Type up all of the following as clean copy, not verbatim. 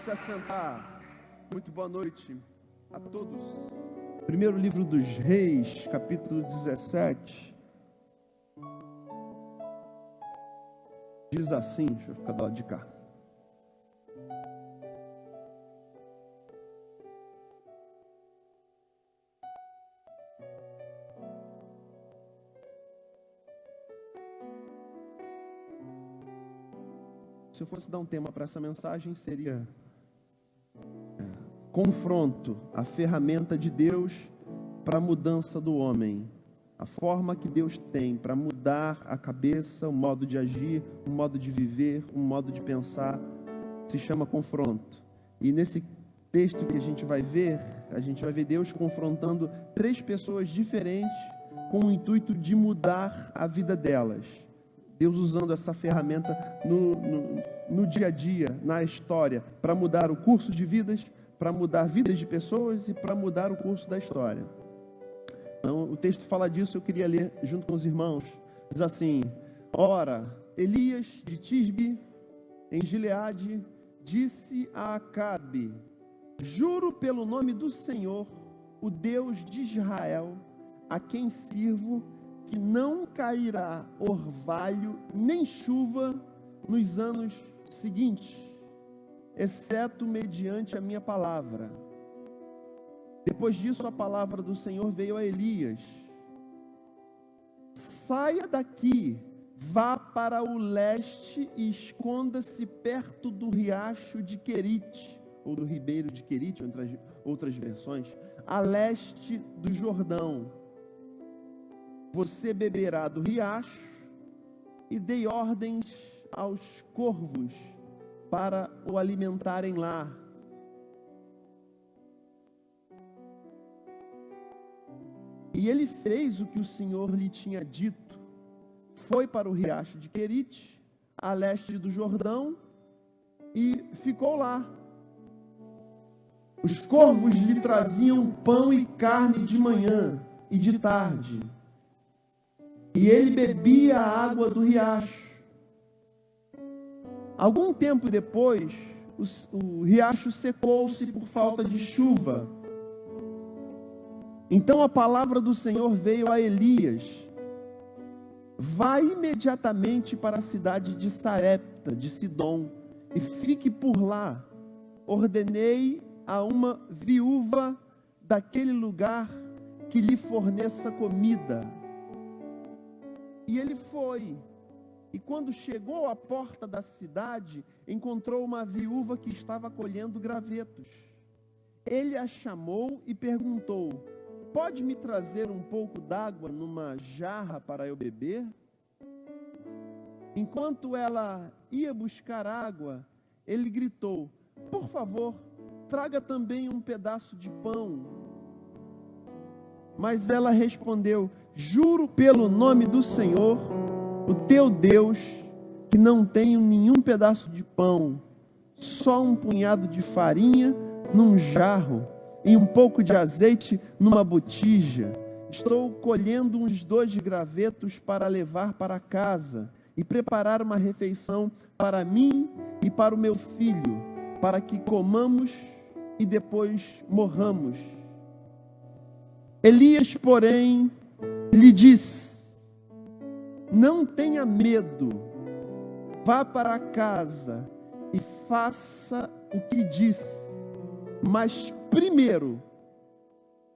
se assentar. Muito boa noite a todos. Primeiro livro dos Reis, capítulo 17. Diz assim, deixa eu ficar do lado de cá. Se eu fosse dar um tema para essa mensagem, seria confronto, a ferramenta de Deus para a mudança do homem. A forma que Deus tem para mudar a cabeça, o modo de agir, o modo de viver, o modo de pensar, se chama confronto. E nesse texto que a gente vai ver Deus confrontando 3 pessoas diferentes com o intuito de mudar a vida delas. Deus usando essa ferramenta no dia a dia, na história, para mudar o curso de vidas, para mudar vidas de pessoas e para mudar o curso da história. Então, o texto fala disso, eu queria ler junto com os irmãos. Diz assim: Ora, Elias de Tisbe, em Gileade, disse a Acabe: Juro pelo nome do Senhor, o Deus de Israel, a quem sirvo, que não cairá orvalho nem chuva nos anos seguintes, exceto mediante a minha palavra. Depois disso, a palavra do Senhor veio a Elias: Saia daqui, vá para o leste e esconda-se perto do riacho de Querite, ou do ribeiro de Querite, entre outras versões, a leste do Jordão. Você beberá do riacho, e dei ordens aos corvos para o alimentarem lá. E ele fez o que o Senhor lhe tinha dito. Foi para o riacho de Querite, a leste do Jordão, e ficou lá. Os corvos lhe traziam pão e carne de manhã e de tarde, e ele bebia a água do riacho. Algum tempo depois, o riacho secou-se por falta de chuva. Então a palavra do Senhor veio a Elias: Vá imediatamente para a cidade de Sarepta, de Sidom, e fique por lá. Ordenei a uma viúva daquele lugar que lhe forneça comida. E ele foi. E quando chegou à porta da cidade, encontrou uma viúva que estava colhendo gravetos. Ele a chamou e perguntou: Pode me trazer um pouco d'água numa jarra para eu beber? Enquanto ela ia buscar água, ele gritou: Por favor, traga também um pedaço de pão. Mas ela respondeu: Juro pelo nome do Senhor, o teu Deus, que não tenho nenhum pedaço de pão, só um punhado de farinha num jarro e um pouco de azeite numa botija. Estou colhendo uns 2 gravetos para levar para casa e preparar uma refeição para mim e para o meu filho, para que comamos e depois morramos. Elias, porém, lhe disse: Não tenha medo, vá para casa e faça o que diz, mas primeiro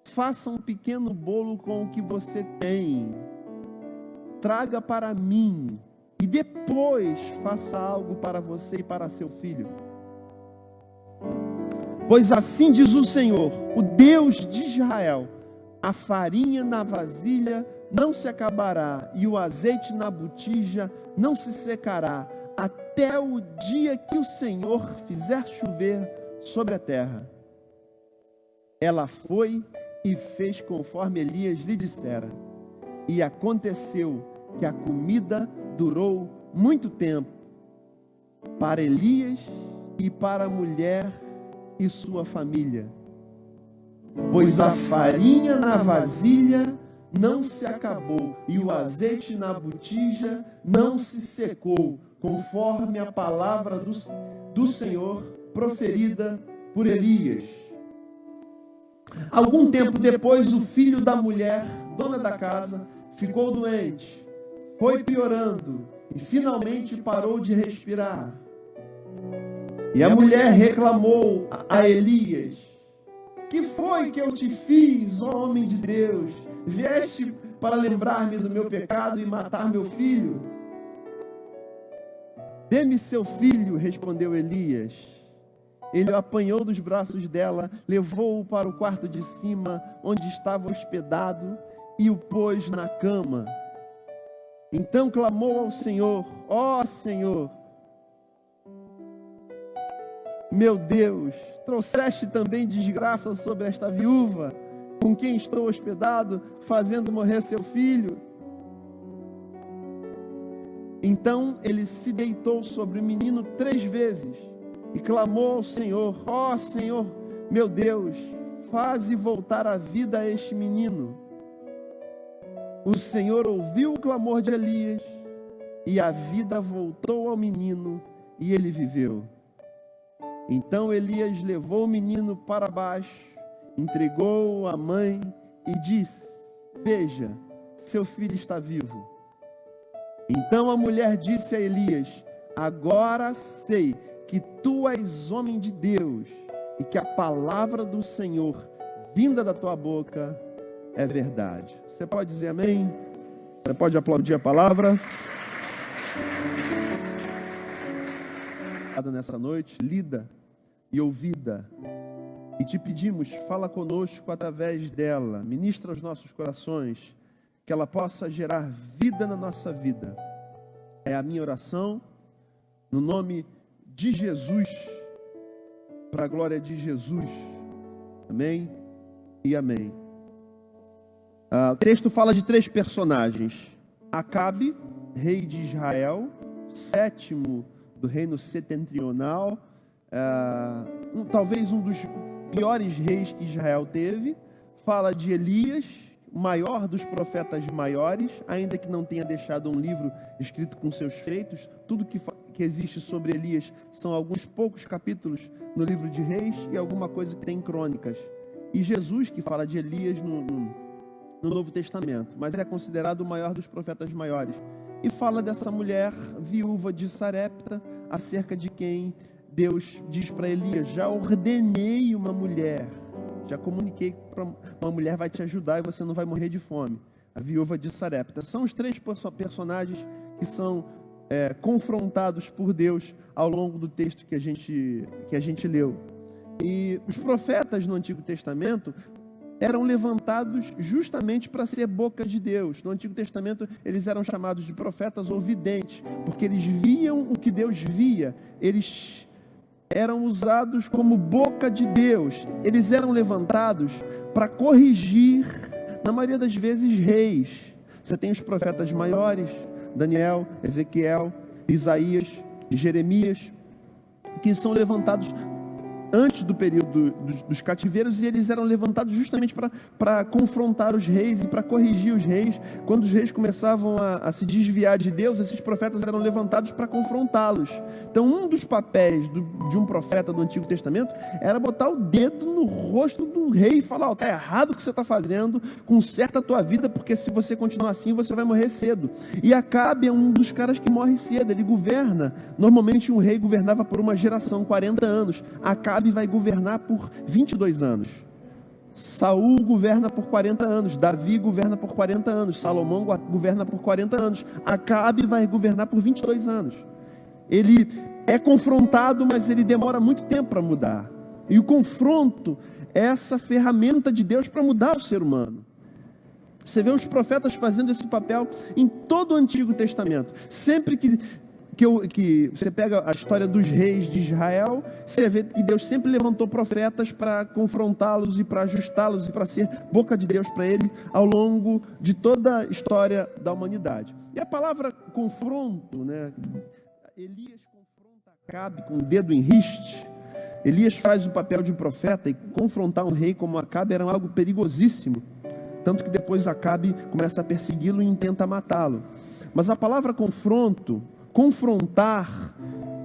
faça um pequeno bolo com o que você tem, traga para mim, e depois faça algo para você e para seu filho. Pois assim diz o Senhor, o Deus de Israel: a farinha na vasilha não se acabará, e o azeite na botija não se secará, até o dia que o Senhor fizer chover sobre a terra. Ela foi e fez conforme Elias lhe dissera. E aconteceu que a comida durou muito tempo para Elias e para a mulher e sua família, pois a farinha na vasilha não se acabou e o azeite na botija não se secou, conforme a palavra do Senhor proferida por Elias. Algum tempo depois, o filho da mulher, dona da casa, ficou doente, foi piorando e finalmente parou de respirar. E a mulher reclamou a Elias: que foi que eu te fiz, ó homem de Deus? Vieste para lembrar-me do meu pecado e matar meu filho? Dê-me seu filho, respondeu Elias. Ele o apanhou dos braços dela, levou-o para o quarto de cima, onde estava hospedado, e o pôs na cama. Então clamou ao Senhor: ó Senhor, meu Deus, trouxeste também desgraça sobre esta viúva, com quem estou hospedado, fazendo morrer seu filho. Então ele se deitou sobre o menino 3 vezes e clamou ao Senhor: ó Senhor, meu Deus, faze voltar a vida a este menino. O Senhor ouviu o clamor de Elias, e a vida voltou ao menino, e ele viveu. Então Elias levou o menino para baixo, entregou-o à mãe e disse: veja, seu filho está vivo. Então a mulher disse a Elias: agora sei que tu és homem de Deus e que a palavra do Senhor vinda da tua boca é verdade. Você pode dizer amém? Você pode aplaudir a palavra? Nessa noite, lida e ouvida, e te pedimos, fala conosco através dela, ministra os nossos corações, que ela possa gerar vida na nossa vida. É a minha oração, no nome de Jesus, para a glória de Jesus. Amém e amém. O texto fala de 3 personagens: Acabe, rei de Israel, 7º do reino setentrional, talvez um dos piores reis que Israel teve. Fala de Elias, o maior dos profetas maiores, ainda que não tenha deixado um livro escrito com seus feitos. Tudo que existe sobre Elias são alguns poucos capítulos no livro de Reis e alguma coisa que tem em Crônicas. E Jesus, que fala de Elias no Novo Testamento, mas é considerado o maior dos profetas maiores. E fala dessa mulher viúva de Sarepta, acerca de quem Deus diz para Elias: já ordenei uma mulher, já comuniquei para uma mulher, vai te ajudar e você não vai morrer de fome. A viúva de Sarepta. São os 3 personagens que são confrontados por Deus ao longo do texto que a gente leu. E os profetas no Antigo Testamento eram levantados justamente para ser boca de Deus. No Antigo Testamento eles eram chamados de profetas ou videntes, porque eles viam o que Deus via. Eles eram usados como boca de Deus. Eles eram levantados para corrigir, na maioria das vezes, reis. Você tem os profetas maiores, Daniel, Ezequiel, Isaías e Jeremias, que são levantados antes do período dos cativeiros, e eles eram levantados justamente para confrontar os reis e para corrigir os reis. Quando os reis começavam a se desviar de Deus, esses profetas eram levantados para confrontá-los. Então, um dos papéis de um profeta do Antigo Testamento era botar o dedo no rosto do rei e falar: está errado o que você está fazendo, conserta a tua vida, porque se você continuar assim, você vai morrer cedo. E Acabe é um dos caras que morre cedo. Ele governa. Normalmente um rei governava por uma geração, 40 anos. Acabe vai governar por 22 anos. Saul governa por 40 anos. Davi governa por 40 anos. Salomão governa por 40 anos. Acabe vai governar por 22 anos. Ele é confrontado, mas ele demora muito tempo para mudar. E o confronto é essa ferramenta de Deus para mudar o ser humano. Você vê os profetas fazendo esse papel em todo o Antigo Testamento. Sempre que você pega a história dos reis de Israel, você vê que Deus sempre levantou profetas para confrontá-los e para ajustá-los e para ser boca de Deus para ele ao longo de toda a história da humanidade. E a palavra confronto, né? Elias confronta Acabe com o dedo em riste. Elias faz o papel de um profeta, e confrontar um rei como Acabe era algo perigosíssimo. Tanto que depois Acabe começa a persegui-lo e intenta matá-lo. Mas a palavra confrontar,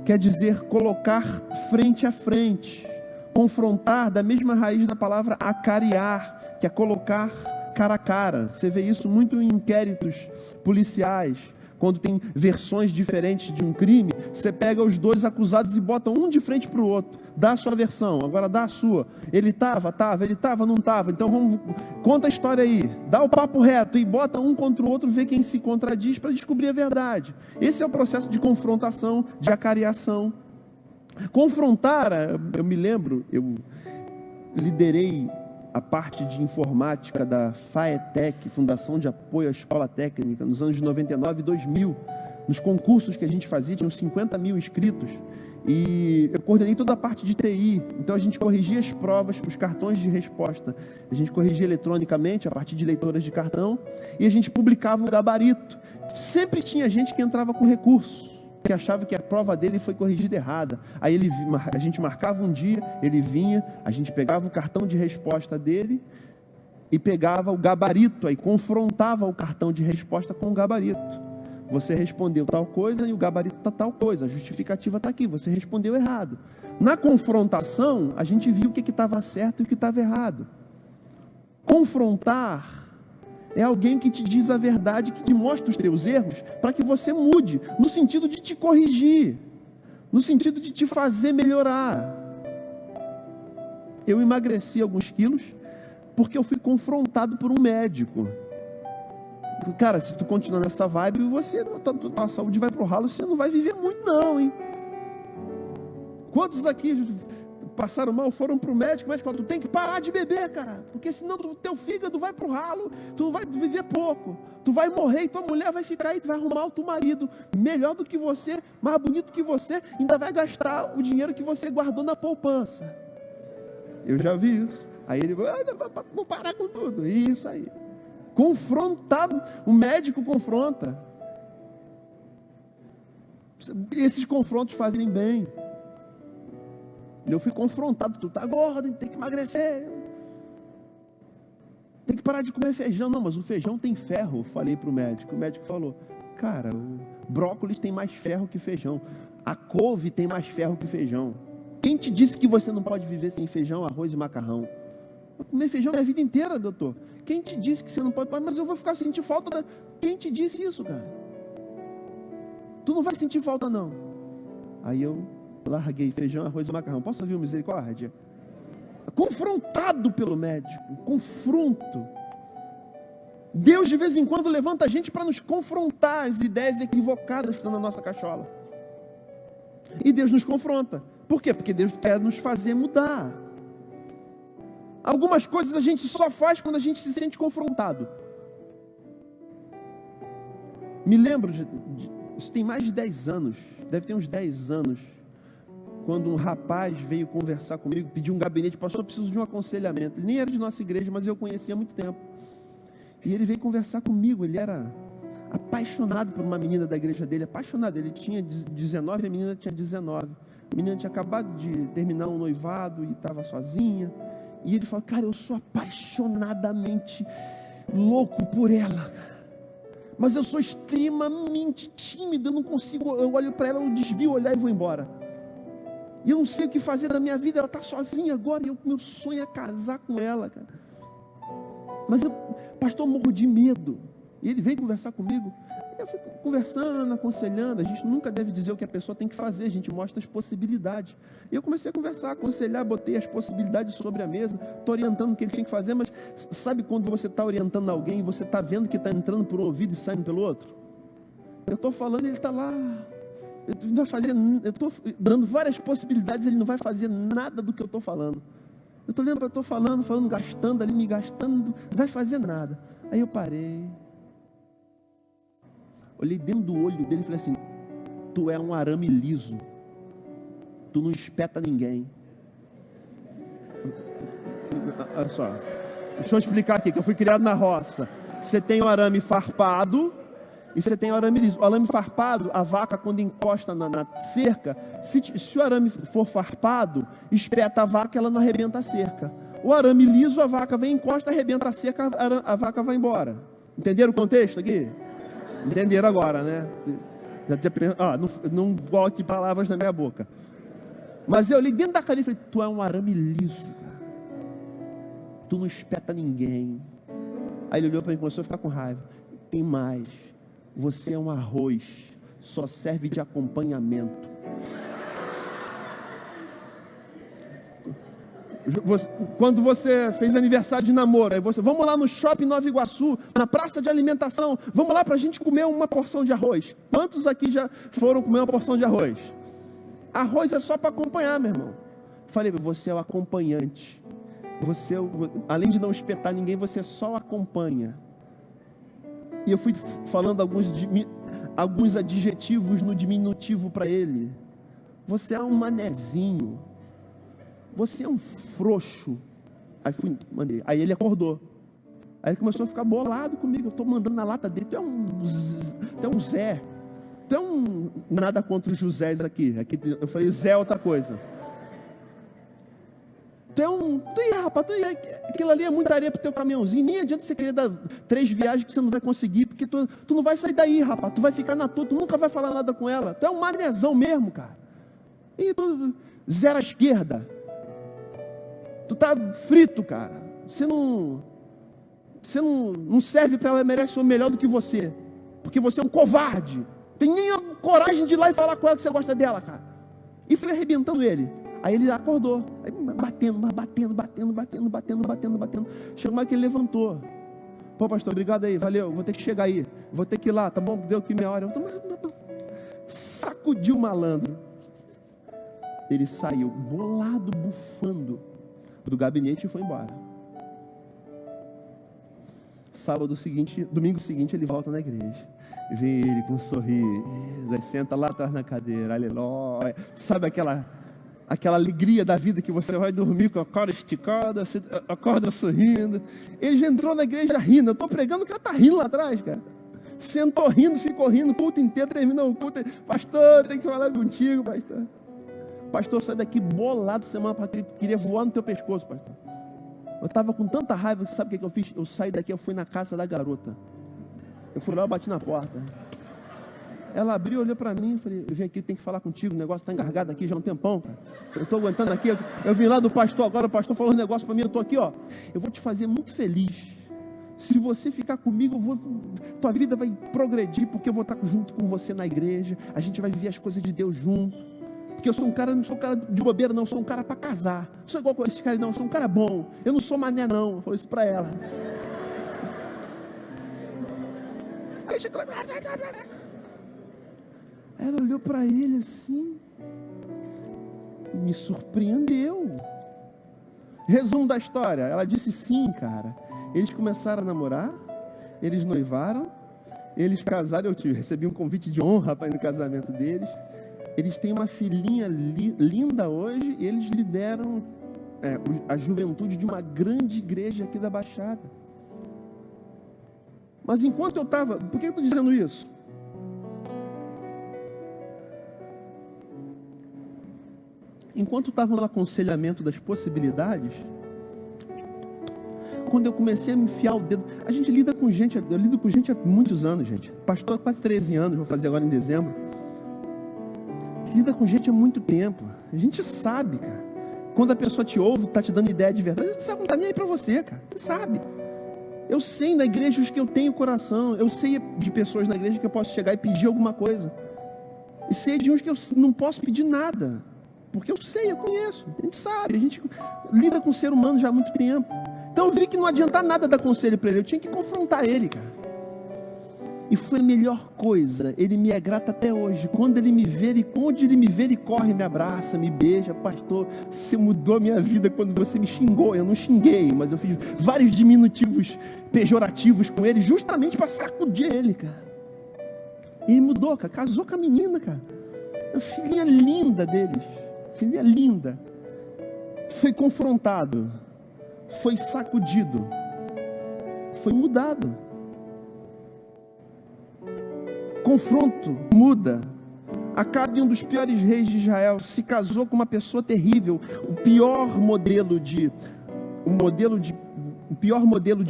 quer dizer colocar frente a frente. Confrontar, da mesma raiz da palavra acariar, que é colocar cara a cara. Você vê isso muito em inquéritos policiais. Quando tem versões diferentes de um crime, você pega os dois acusados e bota um de frente para o outro. Dá a sua versão, agora dá a sua. Ele estava, ele estava, não estava. Então conta a história aí. Dá o papo reto e bota um contra o outro, vê quem se contradiz para descobrir a verdade. Esse é o processo de confrontação, de acariação. Confrontar, eu me lembro, eu liderei a parte de informática da FAETEC, Fundação de Apoio à Escola Técnica, nos anos 99 e 2000, nos concursos que a gente fazia, tinham 50 mil inscritos, e eu coordenei toda a parte de TI, então a gente corrigia as provas, os cartões de resposta, a gente corrigia eletronicamente, a partir de leitoras de cartão, e a gente publicava o gabarito. Sempre tinha gente que entrava com recurso, que achava que a prova dele foi corrigida errada. Aí a gente marcava um dia, ele vinha, a gente pegava o cartão de resposta dele e pegava o gabarito, aí confrontava o cartão de resposta com o gabarito. Você respondeu tal coisa e o gabarito está tal coisa, a justificativa está aqui, você respondeu errado. Na confrontação, a gente viu o que estava certo e o que estava errado. Confrontar é alguém que te diz a verdade, que te mostra os teus erros, para que você mude, no sentido de te corrigir, no sentido de te fazer melhorar. Eu emagreci alguns quilos, porque eu fui confrontado por um médico. Cara, se tu continuar nessa vibe, tua saúde vai pro ralo, você não vai viver muito não, hein? Quantos aqui passaram mal, foram para o médico, o médico falou, tu tem que parar de beber, cara, porque senão teu fígado vai para o ralo, tu vai viver pouco, tu vai morrer e tua mulher vai ficar aí, tu vai arrumar outro marido, melhor do que você, mais bonito que você, ainda vai gastar o dinheiro que você guardou na poupança. Eu já vi isso. Aí ele falou, vou parar com tudo. Isso aí. Confrontar, o médico confronta. Esses confrontos fazem bem. Eu fui confrontado, tu tá gordo, tem que emagrecer, tem que parar de comer feijão. Não, mas o feijão tem ferro, falei para o médico falou, cara, o brócolis tem mais ferro que feijão, a couve tem mais ferro que feijão. Quem te disse que você não pode viver sem feijão, arroz e macarrão? Vou comer feijão minha vida inteira, doutor. Quem te disse que você não pode? Mas eu vou ficar sentindo falta. Quem te disse isso, cara? Tu não vai sentir falta não. Aí eu larguei feijão, arroz e macarrão. Posso ouvir misericórdia? Confrontado pelo médico, confronto. Deus de vez em quando levanta a gente para nos confrontar as ideias equivocadas que estão na nossa cachola. E Deus nos confronta. Por quê? Porque Deus quer nos fazer mudar. Algumas coisas a gente só faz quando a gente se sente confrontado. Me lembro, isso tem mais de 10 anos, deve ter uns 10 anos, quando um rapaz veio conversar comigo, pediu um gabinete, pastor, eu preciso de um aconselhamento. Ele nem era de nossa igreja, mas eu conhecia há muito tempo. E ele veio conversar comigo, ele era apaixonado por uma menina da igreja dele, apaixonado, ele tinha 19, a menina tinha 19. A menina tinha acabado de terminar um noivado e estava sozinha. E ele falou, cara, eu sou apaixonadamente louco por ela, mas eu sou extremamente tímido, eu não consigo, eu olho para ela, eu desvio o olhar e vou embora. E eu não sei o que fazer da minha vida, ela está sozinha agora, e meu sonho é casar com ela, cara. Mas eu, pastor, morro de medo. E ele veio conversar comigo. Eu fui conversando, aconselhando. A gente nunca deve dizer o que a pessoa tem que fazer, a gente mostra as possibilidades. E eu comecei a conversar, aconselhar, botei as possibilidades sobre a mesa, estou orientando o que ele tem que fazer, mas sabe quando você está orientando alguém e você está vendo que está entrando por um ouvido e saindo pelo outro? Eu estou falando e ele está lá. Eu estou dando várias possibilidades, ele não vai fazer nada do que eu estou falando. Eu estou lendo, eu estou falando, gastando ali, me gastando, não vai fazer nada. Aí eu parei. Olhei dentro do olho dele e falei assim, tu é um arame liso, tu não espeta ninguém. Olha só, deixa eu explicar aqui, que eu fui criado na roça. Você tem o arame farpado e você tem o arame liso. O arame farpado, a vaca quando encosta na cerca, se o arame for farpado, espeta a vaca, ela não arrebenta a cerca. O arame liso, a vaca vem, encosta, arrebenta a cerca, a vaca vai embora. Entenderam o contexto aqui? Entenderam agora, né? Já tinha pensado, não coloque palavras na minha boca. Mas eu olhei dentro da carinha e falei, tu é um arame liso, cara. Tu não espeta ninguém. Aí ele olhou para mim e começou a ficar com raiva. Tem mais, você é um arroz, só serve de acompanhamento. Quando você fez aniversário de namoro, aí você, vamos lá no shopping Nova Iguaçu, na praça de alimentação, vamos lá para a gente comer uma porção de arroz. Quantos aqui já foram comer uma porção de arroz? Arroz é só para acompanhar, meu irmão. Falei, você é o acompanhante. Você, além de não espetar ninguém, você só acompanha. E eu fui falando alguns adjetivos no diminutivo para ele. Você é um manezinho. Você é um frouxo. Mandei. Aí ele acordou. Aí ele começou a ficar bolado comigo. Eu estou mandando na lata dele. Tu é um Zé. Tu é um... Nada contra os Josés aqui. Eu falei, Zé é outra coisa. Aquilo ali é muita areia pro teu caminhãozinho. Nem adianta você querer dar 3 viagens que você não vai conseguir, porque tu não vai sair daí, rapaz. Tu vai ficar na tua, tu nunca vai falar nada com ela. Tu é um manezão mesmo, cara. E tu, zero à esquerda. Tu tá frito, cara. Você não serve para ela, merece o melhor do que você. Porque você é um covarde. Tem nem a coragem de ir lá e falar com ela que você gosta dela, cara. E fui arrebentando ele. Aí ele acordou. Aí batendo. Chegou mais que ele levantou. Pô, pastor, obrigado aí, valeu. Vou ter que chegar aí. Vou ter que ir lá, tá bom? Deu aqui meia hora. Sacudiu o malandro. Ele saiu bolado, bufando do gabinete e foi embora. Domingo seguinte ele volta na igreja. Vê ele com um sorriso, aí senta lá atrás na cadeira, aleluia. Sabe aquela alegria da vida que você vai dormir com a cara esticada, você acorda sorrindo. Ele já entrou na igreja rindo. Eu estou pregando que ela está rindo lá atrás, cara. Sentou rindo, ficou rindo o culto inteiro, terminou o culto. Pastor, tem que falar contigo, pastor. Pastor, sai daqui bolado semana passada, queria voar no teu pescoço, pastor. Eu estava com tanta raiva que sabe o que eu fiz? Eu saí daqui, eu fui na casa da garota. Eu fui lá, eu bati na porta. Ela abriu, olhou para mim e falei, eu vim aqui, tem que falar contigo, o negócio está engargado aqui já há um tempão, cara. Eu estou aguentando aqui, eu vim lá do pastor agora, o pastor falou um negócio para mim, eu estou aqui, ó. Eu vou te fazer muito feliz. Se você ficar comigo, tua vida vai progredir, porque eu vou estar junto com você na igreja, a gente vai viver as coisas de Deus junto. Porque eu sou um cara, não sou um cara de bobeira, não, eu sou um cara para casar. Não sou igual com esse cara, não, eu sou um cara bom. Eu não sou mané, não. Eu falei isso para ela. Aí chegou... Ela olhou para ele assim, me surpreendeu. Resumo da história, ela disse sim, cara. Eles começaram a namorar, eles noivaram, eles casaram, eu recebi um convite de honra para ir no casamento deles. Eles têm uma filhinha linda hoje, e eles lideram a juventude de uma grande igreja aqui da Baixada. Mas enquanto eu estava, por que eu estou dizendo isso? Enquanto eu estava no aconselhamento das possibilidades, quando eu comecei a me enfiar o dedo, a gente lida com gente, eu lido com gente há muitos anos, gente. Pastor há quase 13 anos, vou fazer agora em dezembro. Lida com gente há muito tempo. A gente sabe, cara. Quando a pessoa te ouve, está te dando ideia de verdade, a gente sabe, não está nem aí para você, cara. Você sabe. Eu sei na igreja os que eu tenho coração. Eu sei de pessoas na igreja que eu posso chegar e pedir alguma coisa. E sei de uns que eu não posso pedir nada. Porque eu sei, eu conheço. A gente sabe, a gente lida com o ser humano já há muito tempo. Então eu vi que não adianta nada dar conselho para ele. Eu tinha que confrontar ele, cara. E foi a melhor coisa. Ele me é grato até hoje. Quando ele me vê, onde ele me vê, ele corre, me abraça, me beija. Pastor, você mudou a minha vida quando você me xingou. Eu não xinguei, mas eu fiz vários diminutivos pejorativos com ele, justamente para sacudir ele, cara. E ele mudou, cara. Casou com a menina, cara. A filhinha linda deles. Filhinha linda. Foi confrontado. Foi sacudido. Foi mudado. Confronto, muda. Acabe, um dos piores reis de Israel, se casou com uma pessoa terrível. O pior modelo de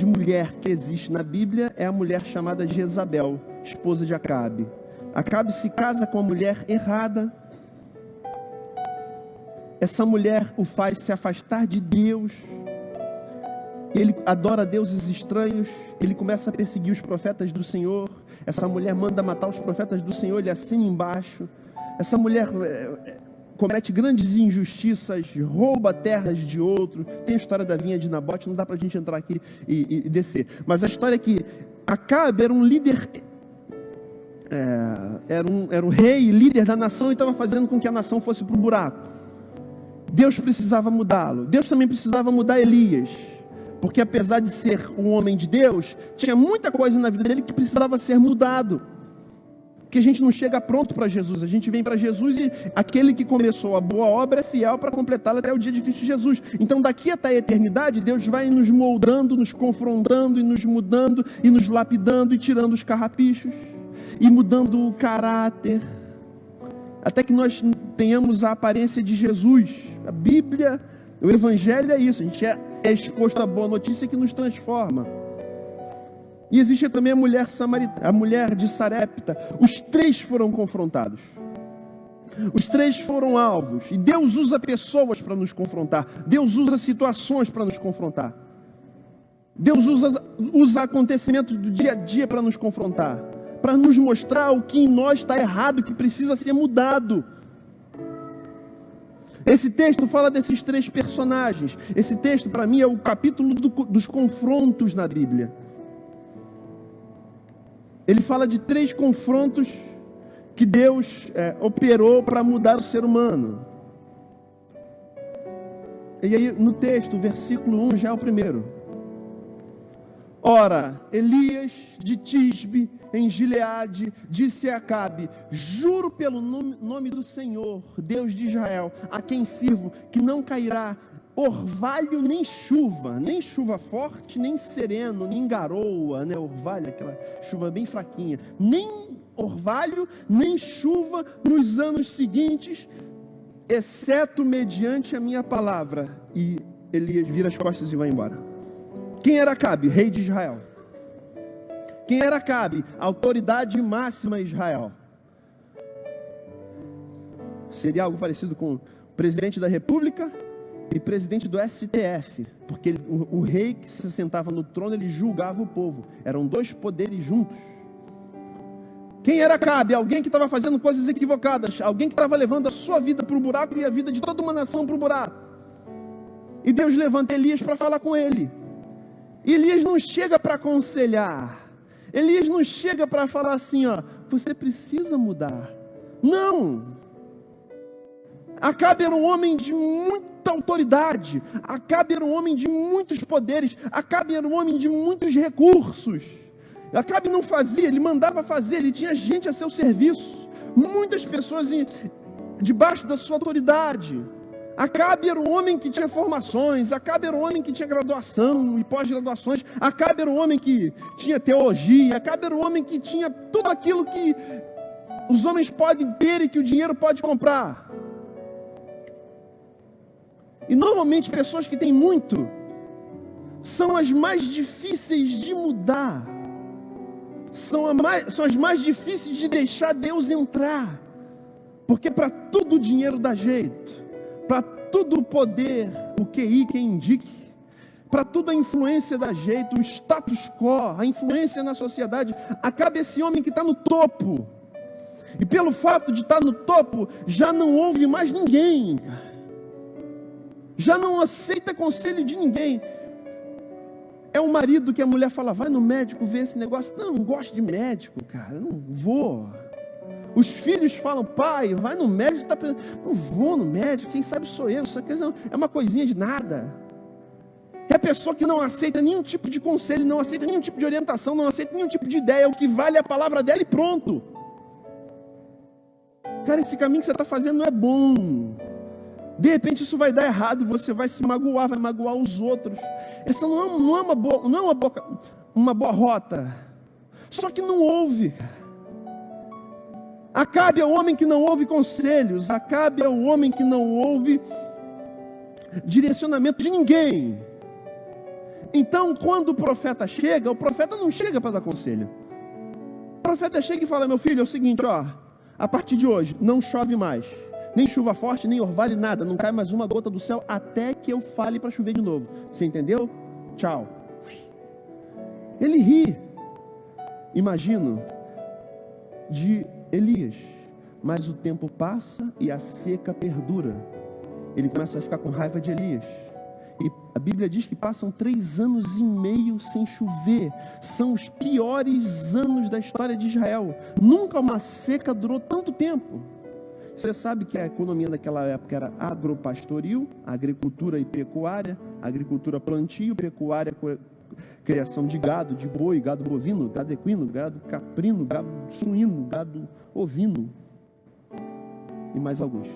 mulher que existe na Bíblia é a mulher chamada Jezabel, esposa de Acabe. Acabe se casa com a mulher errada. Essa mulher o faz se afastar de Deus. Ele adora deuses estranhos. Ele começa a perseguir os profetas do Senhor. Essa mulher manda matar os profetas do Senhor. Ele assina embaixo. Essa mulher comete grandes injustiças, rouba terras de outro. Tem a história da vinha de Nabote, não dá para a gente entrar aqui e descer. Mas a história é que Acabe era um líder, era um rei, líder da nação, e estava fazendo com que a nação fosse para o buraco. Deus precisava mudá-lo. Deus também precisava mudar Elias, porque apesar de ser um homem de Deus, tinha muita coisa na vida dele que precisava ser mudado. Porque a gente não chega pronto para Jesus, a gente vem para Jesus e aquele que começou a boa obra é fiel para completá-la até o dia de Cristo Jesus. Então daqui até a eternidade, Deus vai nos moldando, nos confrontando e nos mudando e nos lapidando e tirando os carrapichos e mudando o caráter, até que nós tenhamos a aparência de Jesus. A Bíblia, o Evangelho é isso, a gente é exposto à boa notícia que nos transforma. E existe também a mulher de Sarepta. Os três foram confrontados. Os três foram alvos. E Deus usa pessoas para nos confrontar. Deus usa situações para nos confrontar. Deus usa acontecimentos do dia a dia para nos confrontar. Para nos mostrar o que em nós está errado, que precisa ser mudado. Esse texto fala desses três personagens. Esse texto, para mim, é o capítulo dos confrontos na Bíblia. Ele fala de três confrontos que Deus operou para mudar o ser humano. E aí no texto, versículo 1 já é o primeiro. Ora, Elias de Tisbe, em Gileade, disse a Acabe: juro pelo nome do Senhor, Deus de Israel, a quem sirvo, que não cairá orvalho nem chuva forte, nem sereno, nem garoa, né? Orvalho, aquela chuva bem fraquinha, nem orvalho, nem chuva nos anos seguintes, exceto mediante a minha palavra. E Elias vira as costas e vai embora. Quem era Acabe? Rei de Israel. Quem era Acabe? Autoridade máxima em Israel. Seria algo parecido com o presidente da República e presidente do STF, porque o rei que se sentava no trono, ele julgava o povo. Eram dois poderes juntos. Quem era Acabe? Alguém que estava fazendo coisas equivocadas, alguém que estava levando a sua vida para o buraco e a vida de toda uma nação para o buraco. E Deus levanta Elias para falar com ele. E Elias não chega para aconselhar. Elias não chega para falar assim, ó, você precisa mudar. Não. Acabe era um homem de muita autoridade. Acabe era um homem de muitos poderes. Acabe era um homem de muitos recursos. Acabe não fazia, ele mandava fazer, ele tinha gente a seu serviço. Muitas pessoas debaixo da sua autoridade. Acabe era um homem que tinha formações. Acabe era um homem que tinha graduação e pós-graduações. Acabe era um homem que tinha teologia. Acabe era um homem que tinha tudo aquilo que os homens podem ter e que o dinheiro pode comprar. E normalmente pessoas que têm muito são as mais difíceis de mudar. São as mais difíceis de deixar Deus entrar. Porque para tudo o dinheiro dá jeito. Para tudo o poder, o QI, quem indique. Para tudo a influência dá jeito, o status quo, a influência na sociedade. Acabe esse homem que está no topo. E pelo fato de estar no topo, já não ouve mais ninguém. Já não aceita conselho de ninguém. É um marido que a mulher fala, vai no médico ver esse negócio. Não gosto de médico, cara, não vou. Os filhos falam, pai, vai no médico. Não vou no médico, quem sabe sou eu. Isso aqui não, é uma coisinha de nada. É a pessoa que não aceita nenhum tipo de conselho, não aceita nenhum tipo de orientação, não aceita nenhum tipo de ideia. O que vale é a palavra dela e pronto. Cara, esse caminho que você está fazendo não é bom. De repente isso vai dar errado, você vai se magoar, vai magoar os outros. Essa não é uma boa rota. Só que não ouve. Acabe é o homem que não ouve conselhos. Acabe é o homem que não ouve direcionamento de ninguém. Então, quando o profeta chega, o profeta não chega para dar conselho. O profeta chega e fala: meu filho, é o seguinte, ó, a partir de hoje, não chove mais. Nem chuva forte, nem orvalho, nada. Não cai mais uma gota do céu até que eu fale para chover de novo. Você entendeu? Tchau. Ele ri, imagino, de Elias. Mas o tempo passa e a seca perdura. Ele começa a ficar com raiva de Elias. E a Bíblia diz que passam 3 anos e meio sem chover. São os piores anos da história de Israel. Nunca uma seca durou tanto tempo. Você sabe que a economia daquela época era agropastoril, agricultura e pecuária, agricultura plantio, pecuária, criação de gado, de boi, gado bovino, gado equino, gado caprino, gado suíno, gado ovino e mais alguns.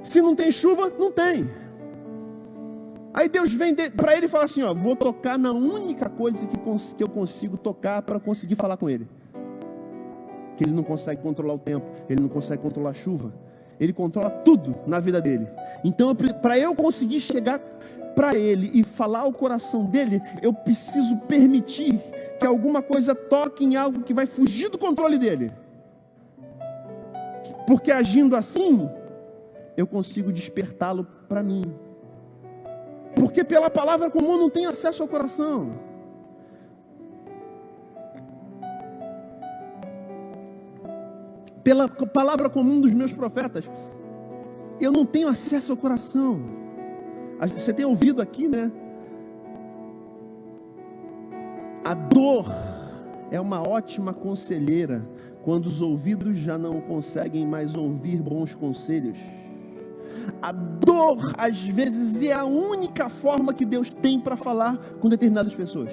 Se não tem chuva, não tem. Aí Deus vem para ele e fala assim, ó, vou tocar na única coisa que eu consigo tocar para conseguir falar com ele. Que ele não consegue controlar o tempo, ele não consegue controlar a chuva, ele controla tudo na vida dele. Então, para eu conseguir chegar para ele e falar o coração dele, eu preciso permitir que alguma coisa toque em algo que vai fugir do controle dele. Porque agindo assim, eu consigo despertá-lo para mim. Porque pela palavra comum não tem acesso ao coração. Pela palavra comum dos meus profetas, eu não tenho acesso ao coração. Você tem ouvido aqui, né? A dor é uma ótima conselheira quando os ouvidos já não conseguem mais ouvir bons conselhos. A dor, às vezes, é a única forma que Deus tem para falar com determinadas pessoas.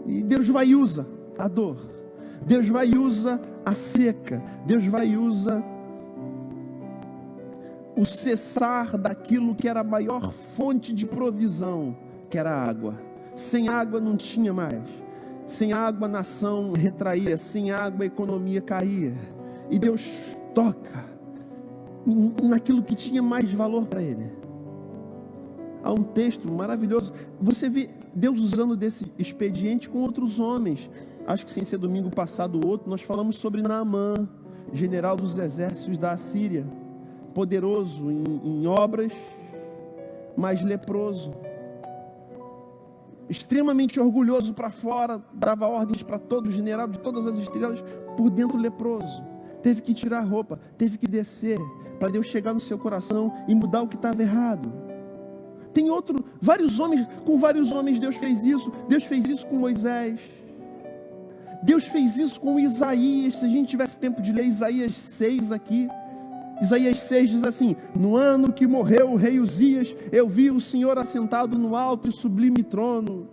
E Deus vai e usa a dor. Deus vai e usa a seca. Deus vai e usa o cessar daquilo que era a maior fonte de provisão, que era a água. Sem água não tinha mais. Sem água a nação retraía. Sem água a economia caía. E Deus toca naquilo que tinha mais valor para ele. Há um texto maravilhoso. Você vê Deus usando desse expediente com outros homens. Acho que sem ser domingo passado ou outro, nós falamos sobre Naamã, general dos exércitos da Assíria, poderoso em obras, mas leproso, extremamente orgulhoso para fora, dava ordens para todo general de todas as estrelas, por dentro leproso. Teve que tirar a roupa, teve que descer, para Deus chegar no seu coração e mudar o que estava errado. Tem vários homens Deus fez isso. Deus fez isso com Moisés. Deus fez isso com Isaías. Se a gente tivesse tempo de ler Isaías 6 aqui, Isaías 6 diz assim: no ano que morreu o rei Uzias, eu vi o Senhor assentado no alto e sublime trono,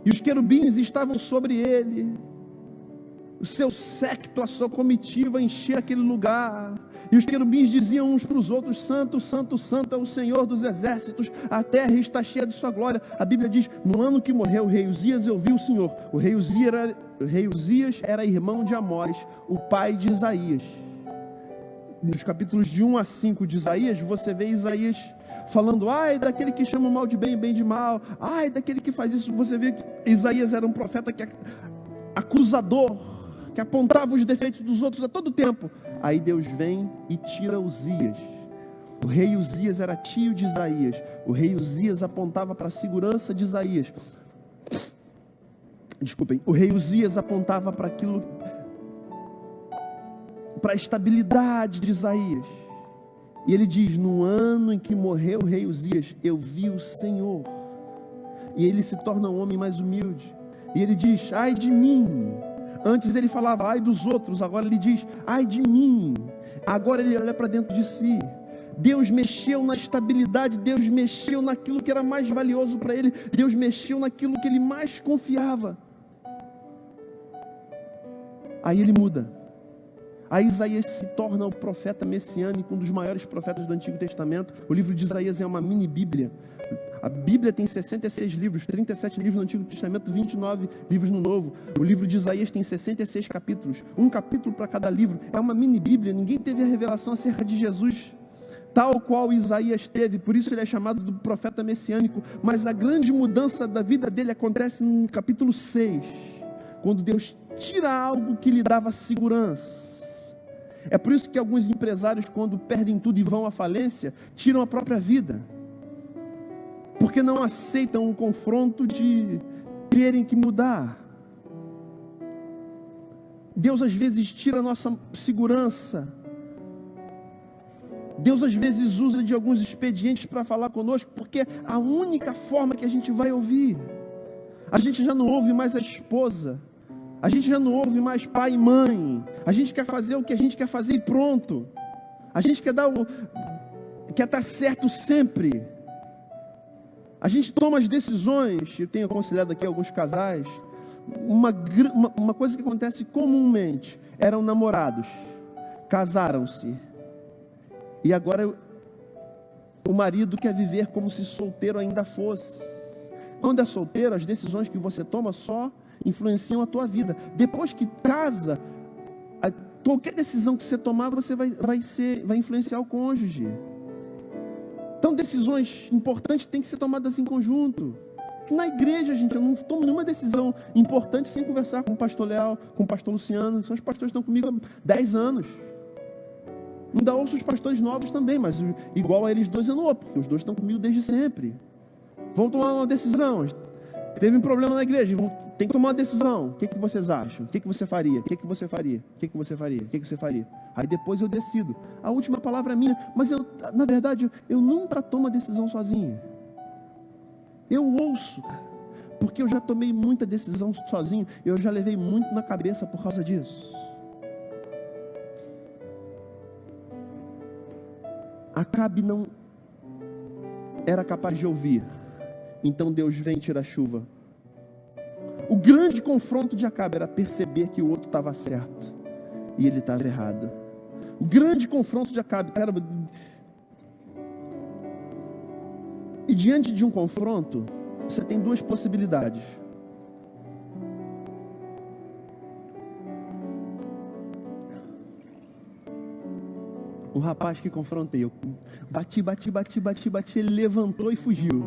e os querubins estavam sobre ele, o seu séquito, a sua comitiva enchia aquele lugar, e os querubins diziam uns para os outros: Santo, Santo, Santo é o Senhor dos exércitos, a terra está cheia de sua glória. A Bíblia diz: no ano que morreu o rei Uzias, eu vi o Senhor. O rei Uzias era irmão de Amós, o pai de Isaías. Nos capítulos de 1 a 5 de Isaías, você vê Isaías falando: ai daquele que chama o mal de bem e bem de mal, ai daquele que faz isso. Você vê que Isaías era um profeta acusador, que apontava os defeitos dos outros a todo tempo. Aí Deus vem e tira Uzias. O rei Uzias era tio de Isaías. O rei Uzias apontava para a segurança de Isaías. Desculpem, o rei Uzias apontava para aquilo, para a estabilidade de Isaías. E ele diz: no ano em que morreu o rei Uzias, eu vi o Senhor. E ele se torna um homem mais humilde. E ele diz: ai de mim. Antes ele falava ai dos outros, agora ele diz ai de mim. Agora ele olha para dentro de si. Deus mexeu na estabilidade, Deus mexeu naquilo que era mais valioso para ele, Deus mexeu naquilo que ele mais confiava. Aí ele muda. Aí Isaías se torna o profeta messiânico, um dos maiores profetas do Antigo Testamento. O livro de Isaías é uma mini Bíblia. A Bíblia tem 66 livros, 37 livros no Antigo Testamento, 29 livros no Novo. O livro de Isaías tem 66 capítulos, um capítulo para cada livro. É uma mini Bíblia. Ninguém teve a revelação acerca de Jesus tal qual Isaías teve, por isso ele é chamado do profeta messiânico. Mas a grande mudança da vida dele acontece no capítulo 6, quando Deus tira algo que lhe dava segurança. É por isso que alguns empresários, quando perdem tudo e vão à falência, tiram a própria vida, porque não aceitam o confronto de terem que mudar. Deus às vezes tira a nossa segurança. Deus às vezes usa de alguns expedientes para falar conosco, porque é a única forma que a gente vai ouvir. A gente já não ouve mais a esposa, a gente já não ouve mais pai e mãe, a gente quer fazer o que a gente quer fazer e pronto. A gente quer estar certo sempre. A gente toma as decisões. Eu tenho aconselhado aqui alguns casais. Uma coisa que acontece comumente: eram namorados, casaram-se, e agora o marido quer viver como se solteiro ainda fosse. Quando é solteiro, as decisões que você toma só influenciam a tua vida. Depois que casa, qualquer decisão que você tomar, você vai influenciar o cônjuge. Então, decisões importantes têm que ser tomadas em conjunto. Na igreja, gente, eu não tomo nenhuma decisão importante sem conversar com o pastor Leal, com o pastor Luciano. São os pastores que estão comigo há 10 anos. Ainda ouço os pastores novos também, mas igual a eles dois eu não ouço, porque os dois estão comigo desde sempre. Vão tomar uma decisão. Teve um problema na igreja, tem que tomar uma decisão. O que vocês acham? O que você faria? O que você faria? O que você faria? O que você faria? Aí depois eu decido. A última palavra é minha, mas na verdade, eu nunca tomo a decisão sozinho. Eu ouço, porque eu já tomei muita decisão sozinho, eu já levei muito na cabeça por causa disso. Acabe não era capaz de ouvir, então Deus vem e tira a chuva. O grande confronto de Acabe era perceber que o outro estava certo e ele estava errado. O grande confronto de Acabe, cara. E diante de um confronto, você tem duas possibilidades. O rapaz que confrontei, eu bati, ele levantou e fugiu.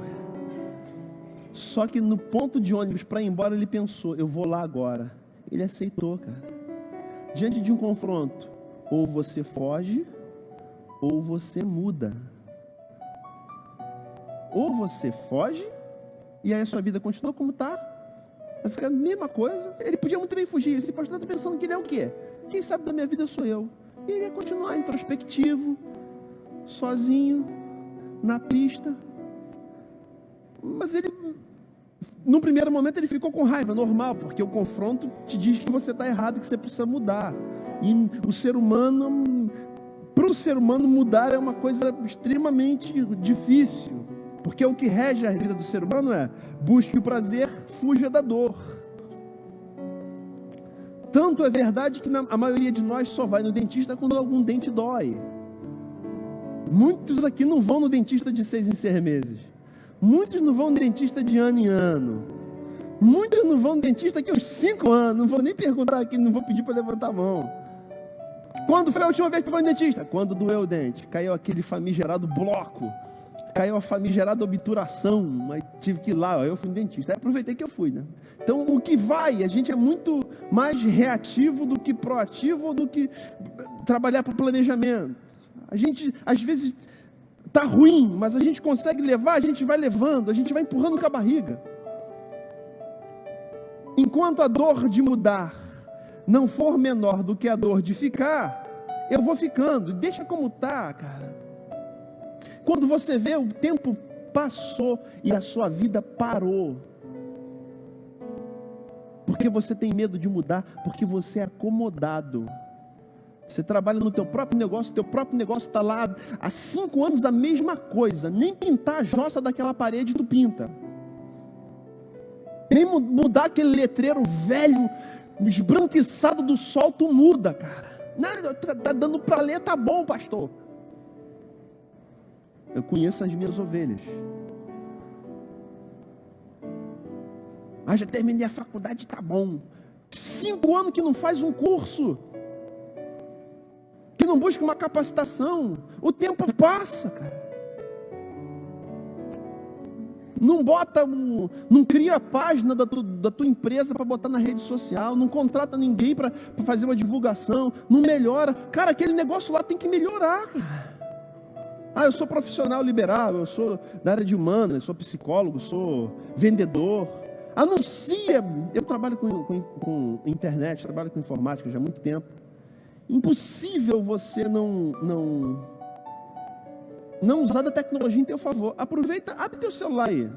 Só que no ponto de ônibus para ir embora, ele pensou: eu vou lá agora. Ele aceitou, cara. Diante de um confronto, ou você foge, ou você muda. Ou você foge, e aí a sua vida continua como está, vai ficar a mesma coisa. Ele podia muito bem fugir. Esse pastor está pensando que ele é o quê? Quem sabe da minha vida sou eu. E ele ia continuar introspectivo, sozinho, na pista. Mas ele, num primeiro momento, ele ficou com raiva, normal, porque o confronto te diz que você está errado, que você precisa mudar. E o ser humano, para o ser humano mudar é uma coisa extremamente difícil. Porque o que rege a vida do ser humano é: busque o prazer, fuja da dor. Tanto é verdade que a maioria de nós só vai no dentista quando algum dente dói. Muitos aqui não vão no dentista de 6 em 6 meses. Muitos não vão no dentista de ano em ano. Muitos não vão no dentista aqui aos 5 anos. Não vou nem perguntar aqui, não vou pedir para levantar a mão. Quando foi a última vez que foi no dentista? Quando doeu o dente, caiu aquele famigerado bloco, caiu a famigerada obturação, mas tive que ir lá, eu fui no dentista. Aí aproveitei que eu fui, né? Então, o que vai, a gente é muito mais reativo do que proativo, ou do que trabalhar para o planejamento. A gente, às vezes, está ruim, mas a gente consegue levar, a gente vai levando, a gente vai empurrando com a barriga. Enquanto a dor de mudar não for menor do que a dor de ficar, eu vou ficando. Deixa como está, cara. Quando você vê, o tempo passou e a sua vida parou. Porque você tem medo de mudar, porque você é acomodado. Você trabalha no teu próprio negócio está lá há 5 anos a mesma coisa. Nem pintar a jossa daquela parede tu pinta. Nem mudar aquele letreiro velho, esbranquiçado do sol, tu muda, cara. Não, tá dando para ler, tá bom, pastor. Eu conheço as minhas ovelhas. Ah, já terminei a faculdade, tá bom. 5 anos que não faz um curso, que não busca uma capacitação? O tempo passa, cara. Não cria a página da tua empresa para botar na rede social, não contrata ninguém para fazer uma divulgação, não melhora. Cara, aquele negócio lá tem que melhorar, cara. Eu sou profissional liberal, eu sou da área de humanas, eu sou psicólogo, sou vendedor. Anuncia. Eu trabalho com internet, trabalho com informática já há muito tempo. Impossível você não usar da tecnologia em teu favor. Aproveita, abre teu celular aí.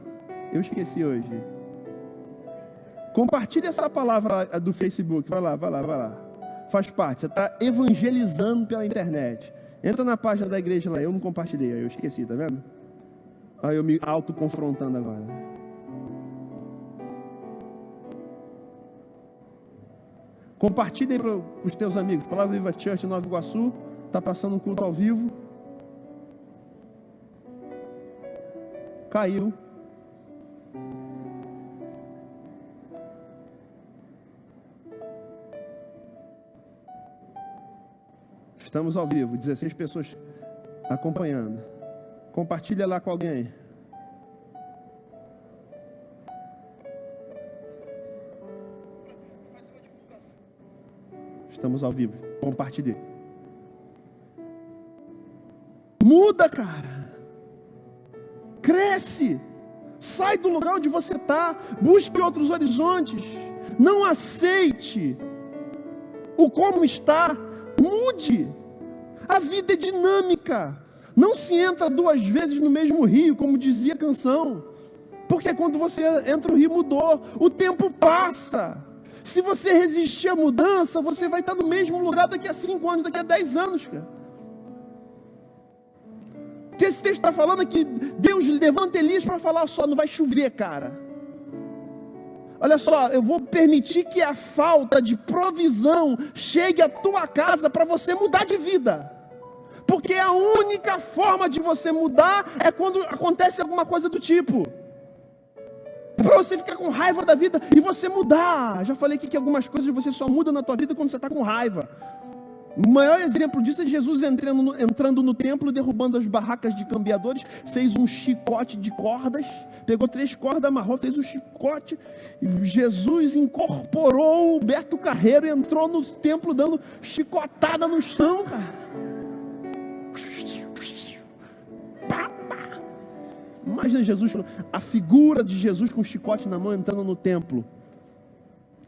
Eu esqueci hoje. Compartilha essa palavra do Facebook. Vai lá. Faz parte. Você está evangelizando pela internet. Entra na página da igreja lá. Eu não compartilhei, eu esqueci, tá vendo? Aí eu me autoconfrontando agora. Compartilha aí para os teus amigos. Palavra Viva Church Nova Iguaçu. Está passando um culto ao vivo. Caiu. Estamos ao vivo, 16 pessoas acompanhando. Compartilha lá com alguém. Estamos ao vivo. Compartilhe. Muda, cara. Cresce. Sai do lugar onde você está. Busque outros horizontes. Não aceite o como está. Mude. A vida é dinâmica. Não se entra 2 vezes no mesmo rio, como dizia a canção. Porque quando você entra no rio, mudou. O tempo passa. Se você resistir à mudança, você vai estar no mesmo lugar daqui a 5 anos, daqui a 10 anos, cara. O que esse texto está falando é que Deus levanta Elias para falar só, não vai chover, cara. Olha só, eu vou permitir que a falta de provisão chegue à tua casa para você mudar de vida. Porque a única forma de você mudar é quando acontece alguma coisa do tipo. Para você ficar com raiva da vida e você mudar. Já falei aqui que algumas coisas você só muda na tua vida quando você está com raiva. O maior exemplo disso é Jesus entrando no templo, derrubando as barracas de cambiadores, fez um chicote de cordas, pegou 3 cordas, amarrou, fez um chicote. Jesus incorporou o Beto Carreiro e entrou no templo dando chicotada no chão, cara. Imagina Jesus, a figura de Jesus com um chicote na mão entrando no templo,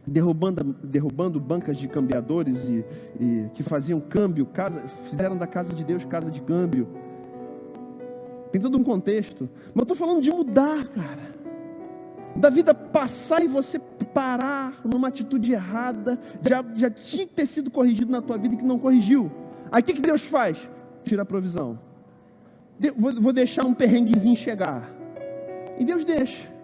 derrubando bancas de cambiadores e que faziam câmbio, fizeram da casa de Deus casa de câmbio. Tem todo um contexto. Mas eu estou falando de mudar, cara. Da vida passar e você parar numa atitude errada, já tinha que ter sido corrigido na tua vida e que não corrigiu. Aí o que Deus faz? Tira a provisão. Vou deixar um perrenguezinho chegar. E Deus deixa.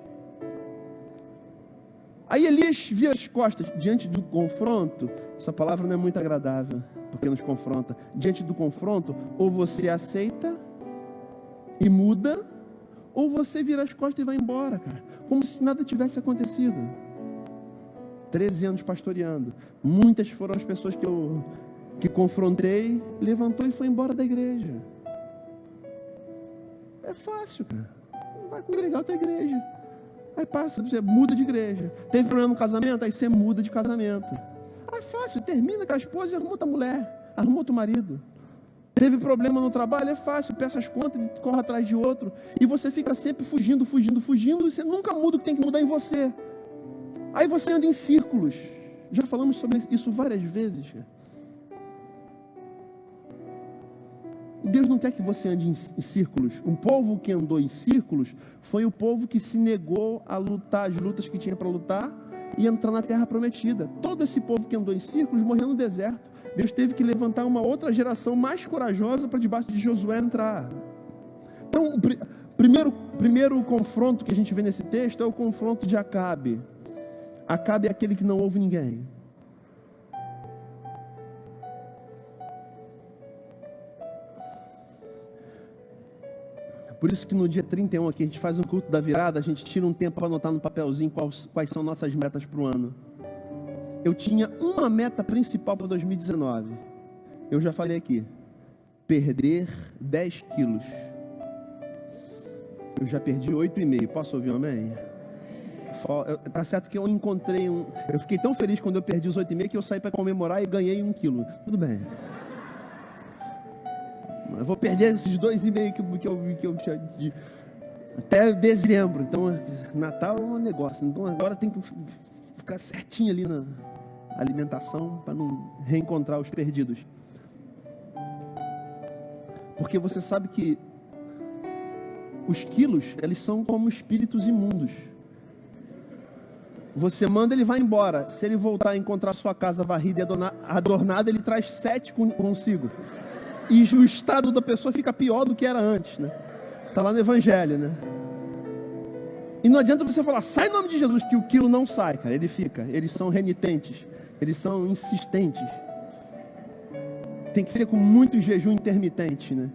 Aí Elias vira as costas diante do confronto. Essa palavra não é muito agradável, porque nos confronta. Diante do confronto, ou você aceita e muda, ou você vira as costas e vai embora, cara. Como se nada tivesse acontecido. 13 anos pastoreando. Muitas foram as pessoas que confrontei, levantou e foi embora da igreja. É fácil, cara. Vai congregar outra igreja. Aí passa, você muda de igreja. Teve problema no casamento, aí você muda de casamento. É fácil, termina com a esposa e arruma outra mulher, arruma outro marido. Teve problema no trabalho, é fácil, peça as contas e corre atrás de outro. E você fica sempre fugindo, e você nunca muda o que tem que mudar em você. Aí você anda em círculos. Já falamos sobre isso várias vezes, cara. Deus não quer que você ande em círculos. Um povo que andou em círculos foi o povo que se negou a lutar as lutas que tinha para lutar e entrar na terra prometida. Todo esse povo que andou em círculos morreu no deserto. Deus teve que levantar uma outra geração mais corajosa para debaixo de Josué entrar. Então, o primeiro confronto que a gente vê nesse texto é o confronto de Acabe. Acabe é aquele que não ouve ninguém. Por isso que no dia 31 aqui a gente faz um culto da virada, a gente tira um tempo para anotar no papelzinho quais são nossas metas para o ano. Eu tinha uma meta principal para 2019. eu já falei aqui, perder 10 quilos. Eu já perdi 8,5. Posso ouvir um amém? Tá certo que eu encontrei eu fiquei tão feliz quando eu perdi os 8,5 que eu saí para comemorar e ganhei 1 quilo. Tudo bem. Eu vou perder esses 2,5 que eu tinha até dezembro. Então, Natal é um negócio. Então, agora tem que ficar certinho ali na alimentação para não reencontrar os perdidos. Porque você sabe que os quilos, eles são como espíritos imundos. Você manda, ele vai embora. Se ele voltar a encontrar sua casa varrida e adornada, ele traz 7 consigo. E o estado da pessoa fica pior do que era antes, né? Está lá no Evangelho, né? E não adianta você falar, sai em nome de Jesus, que o quilo não sai, cara. Ele fica. Eles são renitentes. Eles são insistentes. Tem que ser com muito jejum intermitente, né?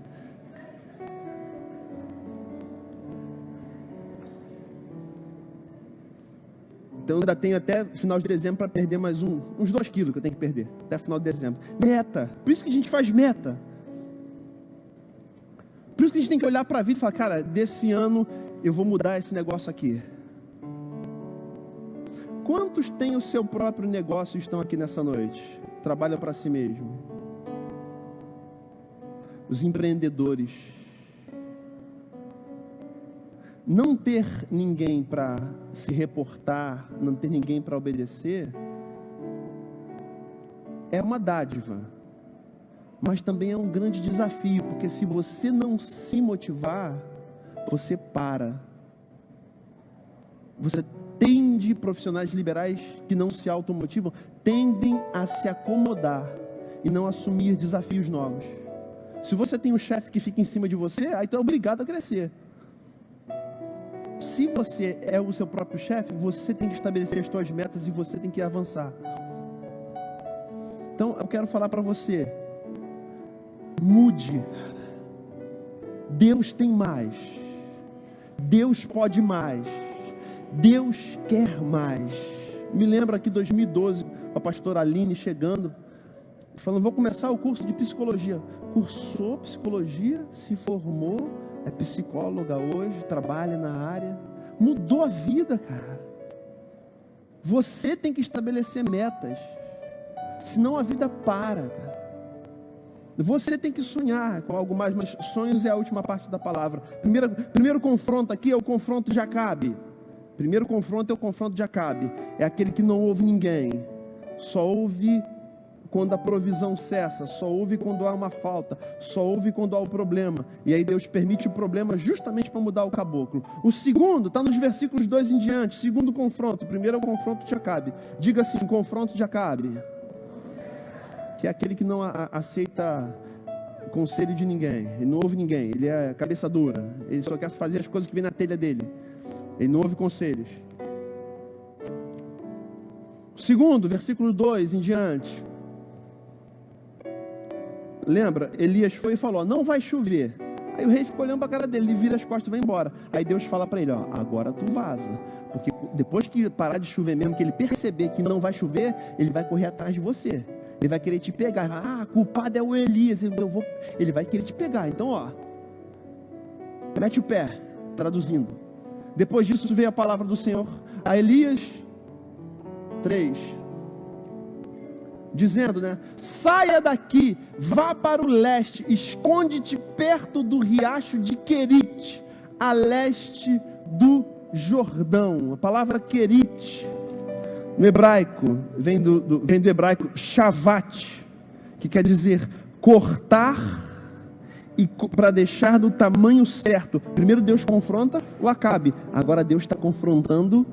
Então, eu ainda tenho até final de dezembro para perder mais uns 2 quilos que eu tenho que perder. Até final de dezembro. Meta. Por isso que a gente faz meta. Por isso que a gente tem que olhar para a vida e falar, cara, desse ano eu vou mudar esse negócio aqui. Quantos têm o seu próprio negócio e estão aqui nessa noite? Trabalham para si mesmo. Os empreendedores. Não ter ninguém para se reportar, não ter ninguém para obedecer, é uma dádiva, mas também é um grande desafio, porque se você não se motivar, você para. Você tende, profissionais liberais que não se automotivam, tendem a se acomodar e não assumir desafios novos. Se você tem um chefe que fica em cima de você, aí tu é obrigado a crescer. Se você é o seu próprio chefe, você tem que estabelecer as suas metas e você tem que avançar. Então, eu quero falar para você, mude. Deus tem mais. Deus pode mais. Deus quer mais. Me lembro aqui 2012, a pastora Aline chegando, falando, vou começar o curso de psicologia. Cursou psicologia, se formou, é psicóloga hoje, trabalha na área, mudou a vida, cara. Você tem que estabelecer metas, senão a vida para, cara. Você tem que sonhar com algo mais, mas sonhos é a última parte da palavra. Primeiro confronto aqui é o confronto de Acabe. Primeiro confronto é o confronto de Acabe. É aquele que não ouve ninguém, só ouve quando a provisão cessa, só ouve quando há uma falta, só ouve quando há o problema, e aí Deus permite o problema justamente para mudar o caboclo. O segundo está nos versículos 2 em diante, segundo confronto. O primeiro é o confronto de Acabe. Diga assim, confronto de Acabe, que é aquele que não aceita conselho de ninguém, ele não ouve ninguém, ele é cabeça dura, ele só quer fazer as coisas que vem na telha dele, ele não ouve conselhos. Segundo, versículo 2 em diante, lembra? Elias foi e falou, não vai chover. Aí o rei ficou olhando para a cara dele, ele vira as costas e vai embora. Aí Deus fala para ele, ó, agora tu vaza, porque depois que parar de chover mesmo, que ele perceber que não vai chover, ele vai correr atrás de você, ele vai querer te pegar. Ah, culpado é o Elias, ele vai querer te pegar. Então, ó, mete o pé, traduzindo. Depois disso veio a palavra do Senhor a Elias 3, dizendo, né? Saia daqui, vá para o leste, esconde-te perto do riacho de Querite, a leste do Jordão. A palavra Querite, no hebraico, vem do hebraico shavat, que quer dizer cortar e para deixar do tamanho certo. Primeiro Deus confronta o Acabe, agora Deus está confrontando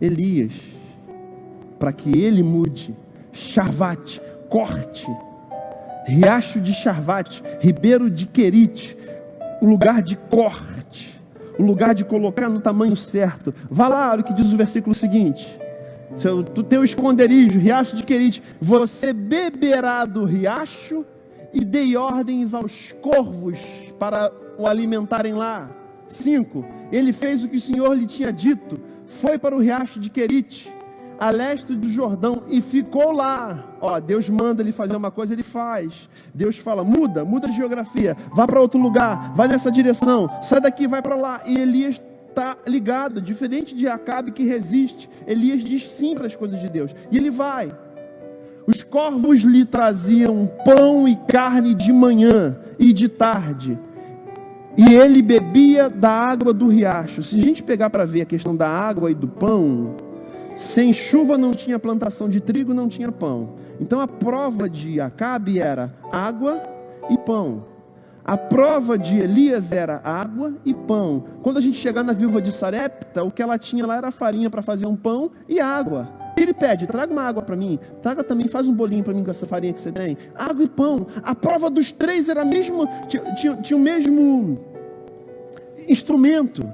Elias, para que ele mude. Shavat, corte, riacho de Shavat, ribeiro de Querite, o lugar de corte, o lugar de colocar no tamanho certo. Vá lá, olha o que diz o versículo seguinte, tu teu esconderijo, riacho de Querite, você beberá do riacho e dei ordens aos corvos para o alimentarem lá. 5, ele fez o que o Senhor lhe tinha dito, foi para o riacho de Querite, a leste do Jordão, e ficou lá. Deus manda ele fazer uma coisa, ele faz. Deus fala, muda a geografia, vá para outro lugar, vai nessa direção, sai daqui, vai para lá. E Elias está ligado, diferente de Acabe que resiste. Elias diz sim para as coisas de Deus, e ele vai. Os corvos lhe traziam pão e carne de manhã e de tarde, e ele bebia da água do riacho. Se a gente pegar para ver a questão da água e do pão, sem chuva não tinha plantação de trigo, não tinha pão. Então a prova de Acabe era água e pão. A prova de Elias era água e pão. Quando a gente chegar na viúva de Sarepta, o que ela tinha lá era farinha para fazer um pão e água. Ele pede, traga uma água para mim, traga também, faz um bolinho para mim com essa farinha que você tem. Água e pão. A prova dos três era a mesma, tinha o mesmo instrumento.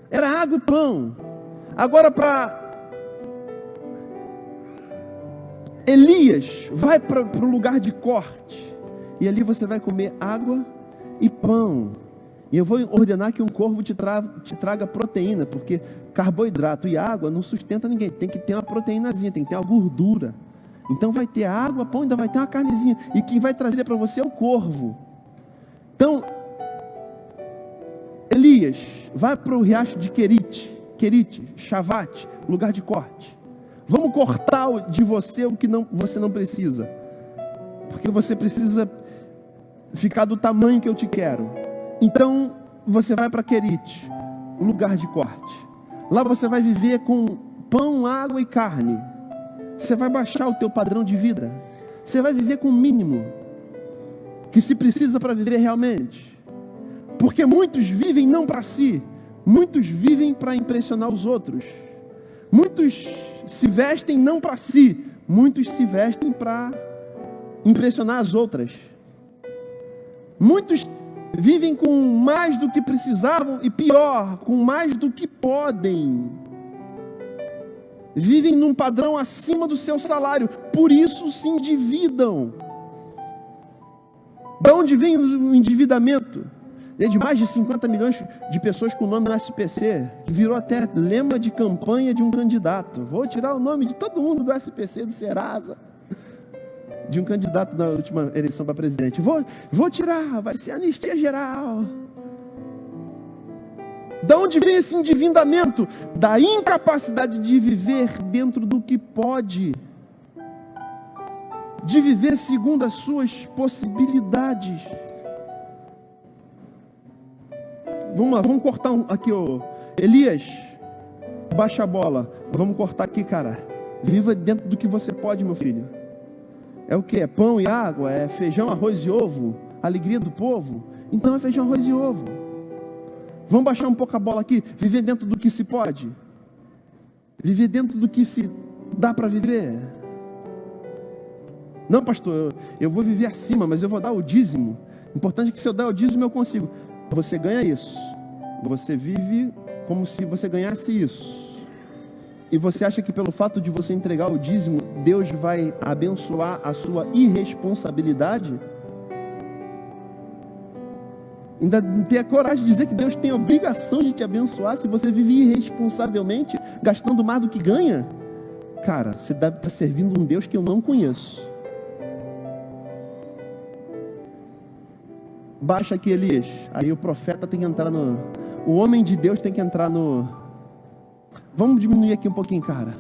Era água e pão. Agora para Elias, vai para o lugar de corte, e ali você vai comer água e pão. E eu vou ordenar que um corvo te traga proteína, porque carboidrato e água não sustenta ninguém. Tem que ter uma proteínazinha, tem que ter uma gordura. Então vai ter água, pão, ainda vai ter uma carnezinha. E quem vai trazer para você é o corvo. Então, Elias, vai para o riacho de Querite, Chavate, lugar de corte. Vamos cortar de você o que você não precisa. Porque você precisa ficar do tamanho que eu te quero. Então, você vai para Querite, o lugar de corte. Lá você vai viver com pão, água e carne. Você vai baixar o teu padrão de vida. Você vai viver com o mínimo que se precisa para viver realmente. Porque muitos vivem não para si. Muitos vivem para impressionar os outros. Muitos se vestem não para si. Muitos se vestem para impressionar as outras. Muitos vivem com mais do que precisavam e pior, com mais do que podem. Vivem num padrão acima do seu salário, por isso se endividam. De onde vem o endividamento? É de mais de 50 milhões de pessoas com o nome no SPC, que virou até lema de campanha de um candidato. Vou tirar o nome de todo mundo do SPC, do Serasa, de um candidato na última eleição para presidente. Vou tirar, vai ser anistia geral. Da onde vem esse endividamento? Da incapacidade de viver dentro do que pode, de viver segundo as suas possibilidades. Vamos lá, vamos cortar aqui, Elias, baixa a bola. Vamos cortar aqui, cara. Viva dentro do que você pode, meu filho. É o que? É pão e água? É feijão, arroz e ovo? Alegria do povo? Então é feijão, arroz e ovo. Vamos baixar um pouco a bola aqui. Viver dentro do que se pode. Viver dentro do que se dá para viver. Não, pastor, eu vou viver acima, mas eu vou dar o dízimo. Importante é que se eu der o dízimo eu consigo. Você ganha isso. Você vive como se você ganhasse isso. E você acha que pelo fato de você entregar o dízimo, Deus vai abençoar a sua irresponsabilidade? Ainda tem a coragem de dizer que Deus tem a obrigação de te abençoar se você vive irresponsavelmente, gastando mais do que ganha? Cara, você deve estar servindo um Deus que eu não conheço. Baixa aqui, Elias. Aí o profeta tem que entrar no... O homem de Deus tem que entrar no... Vamos diminuir aqui um pouquinho, cara.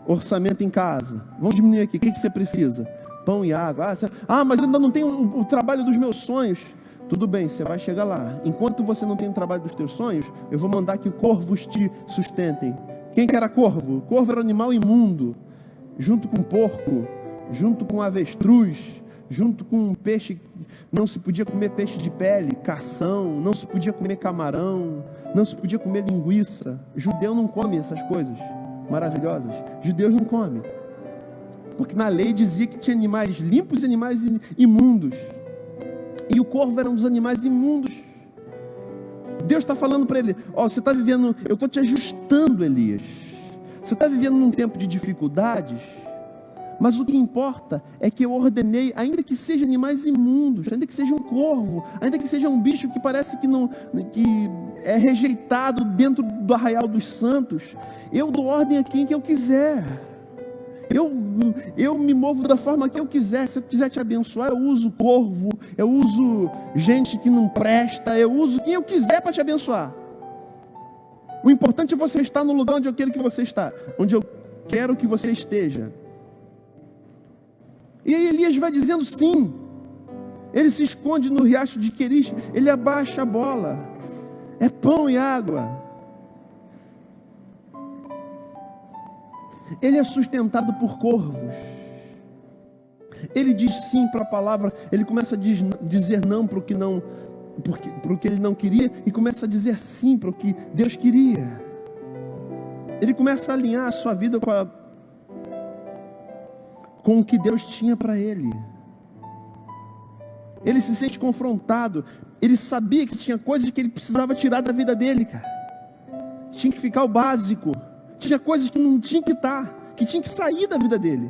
Orçamento em casa. Vamos diminuir aqui. O que você precisa? Pão e água. Mas eu ainda não tenho o trabalho dos meus sonhos. Tudo bem, você vai chegar lá. Enquanto você não tem o trabalho dos teus sonhos, eu vou mandar que corvos te sustentem. Quem que era corvo? Corvo era um animal imundo. Junto com porco, junto com avestruz, junto com um peixe. Não se podia comer peixe de pele, cação, não se podia comer camarão, não se podia comer linguiça. Judeu não come essas coisas maravilhosas. Judeus não comem. Porque na lei dizia que tinha animais limpos e animais imundos. E o corvo era um dos animais imundos. Deus está falando para ele, você está vivendo, eu estou te ajustando, Elias. Você está vivendo num tempo de dificuldades, Mas o que importa é que eu ordenei, ainda que sejam animais imundos, ainda que seja um corvo, ainda que seja um bicho que parece que é rejeitado dentro do arraial dos santos, eu dou ordem a quem que eu quiser. Eu me movo da forma que eu quiser. Se eu quiser te abençoar, eu uso corvo, eu uso gente que não presta, eu uso quem eu quiser para te abençoar. O importante é você estar no lugar onde eu quero que você está, onde eu quero que você esteja. E aí Elias vai dizendo sim. Ele se esconde no riacho de Querish, ele abaixa a bola. É pão e água. Ele é sustentado por corvos. Ele diz sim para a palavra. Ele começa a dizer não para o que não, para o que ele não queria, e começa a dizer sim para o que Deus queria. Ele começa a alinhar a sua vida com o que Deus tinha para ele. Ele se sente confrontado. Ele sabia que tinha coisas que ele precisava tirar da vida dele, cara. Tinha que ficar o básico. Tinha coisas que não tinha que estar, que tinha que sair da vida dele.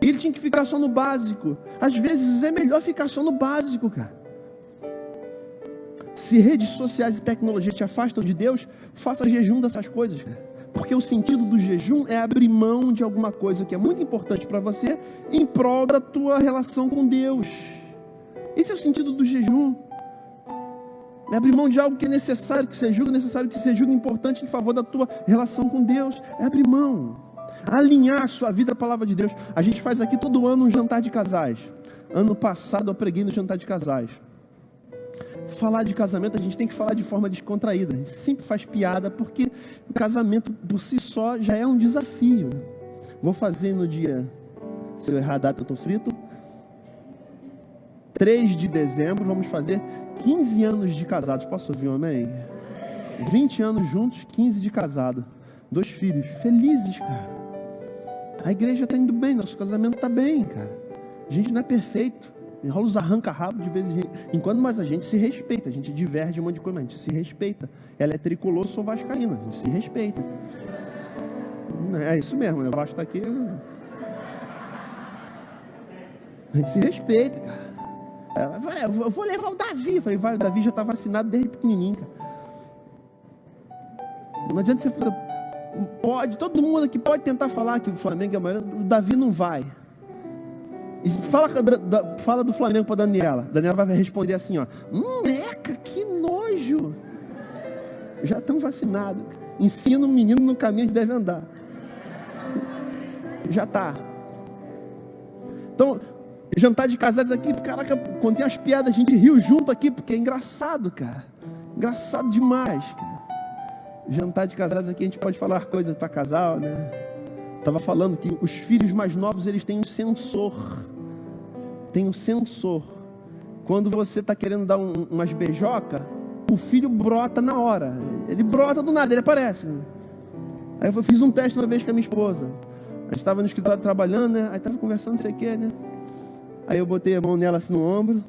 E ele tinha que ficar só no básico. Às vezes é melhor ficar só no básico, cara. Se redes sociais e tecnologia te afastam de Deus, faça jejum dessas coisas, cara. Porque o sentido do jejum é abrir mão de alguma coisa que é muito importante para você, em prol da tua relação com Deus. Esse é o sentido do jejum. É abrir mão de algo que é necessário, que você julga necessário, que você julga importante em favor da tua relação com Deus. É abrir mão. Alinhar a sua vida à palavra de Deus. A gente faz aqui todo ano um jantar de casais. Ano passado eu preguei no jantar de casais. Falar de casamento, a gente tem que falar de forma descontraída. A gente sempre faz piada, porque o casamento por si só já é um desafio. Vou fazer no dia, se eu errar a data eu estou frito, 3 de dezembro, vamos fazer 15 anos de casados. Posso ouvir um amém? 20 anos juntos, 15 de casado. 2 filhos, felizes, cara. A igreja está indo bem, nosso casamento está bem, cara. A gente não é perfeito. Rola os arranca-rabo de vez em quando, mas a gente se respeita. A gente diverge um monte de coisa, mas a gente se respeita. Ela é tricolor, eu sou vascaína. A gente se respeita. É isso mesmo, né? O Vasco está aqui. A gente se respeita, cara. Eu vou levar o Davi. Eu falei, vai, o Davi já está vacinado desde pequenininho, cara. Não adianta você... todo mundo aqui pode tentar falar que o Flamengo é maior, o Davi não vai. E fala do Flamengo para Daniela. Daniela vai responder assim, ó. Eca, que nojo. Já estão vacinados. Ensina o menino no caminho que deve andar. Já está. Então, jantar de casados aqui, caraca, contei as piadas, a gente riu junto aqui, porque é engraçado, cara. Engraçado demais, cara. Jantar de casados aqui, a gente pode falar coisas para casal, né? Estava falando que os filhos mais novos, eles têm um sensor. Tem um sensor. Quando você está querendo dar umas beijocas, o filho brota na hora. Ele brota do nada, ele aparece. Aí eu fiz um teste uma vez com a minha esposa. A gente estava no escritório trabalhando, né? Aí estava conversando, não sei o que, né? Aí eu botei a mão nela assim no ombro.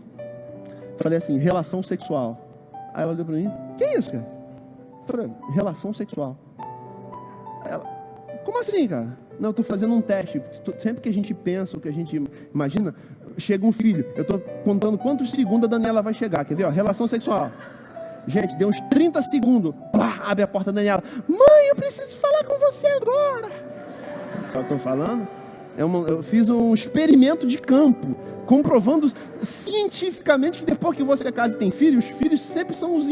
Falei assim, relação sexual. Aí ela olhou para mim, que isso, cara? Eu falei, relação sexual. Ela, como assim, cara? Não, eu estou fazendo um teste. Sempre que a gente pensa, o que a gente imagina, chega um filho. Eu estou contando quantos segundos a Daniela vai chegar. Quer ver? Ó, relação sexual. Gente, deu uns 30 segundos. Pá, abre a porta da Daniela. Mãe, eu preciso falar com você agora. Eu estou falando? Eu fiz um experimento de campo, comprovando cientificamente que depois que você casa e tem filhos, os filhos sempre são os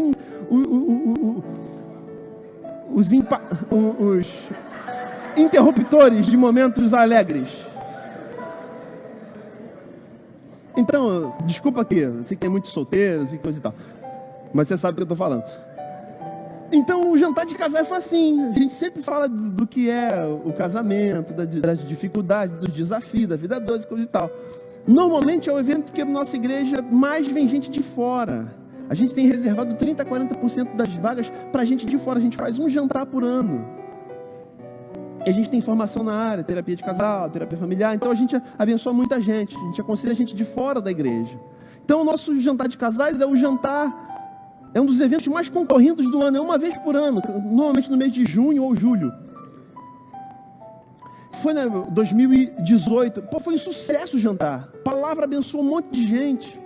interruptores de momentos alegres. Então, desculpa aqui, eu sei que tem muitos solteiros e coisa e tal, mas você sabe o que eu estou falando. Então, o jantar de casal foi assim. A gente sempre fala do que é o casamento, das dificuldades, dos desafios, da vida doce, coisa e tal. Normalmente é o evento que a nossa igreja mais vem gente de fora. A gente tem reservado 30% a 40% das vagas para gente de fora. A gente faz um jantar por ano. E a gente tem formação na área, terapia de casal, terapia familiar. Então a gente abençoa muita gente. A gente aconselha gente de fora da igreja. Então o nosso jantar de casais é o jantar... É um dos eventos mais concorridos do ano. É uma vez por ano. Normalmente no mês de junho ou julho. Foi em 2018. Pô, foi um sucesso o jantar. A palavra abençoou um monte de gente.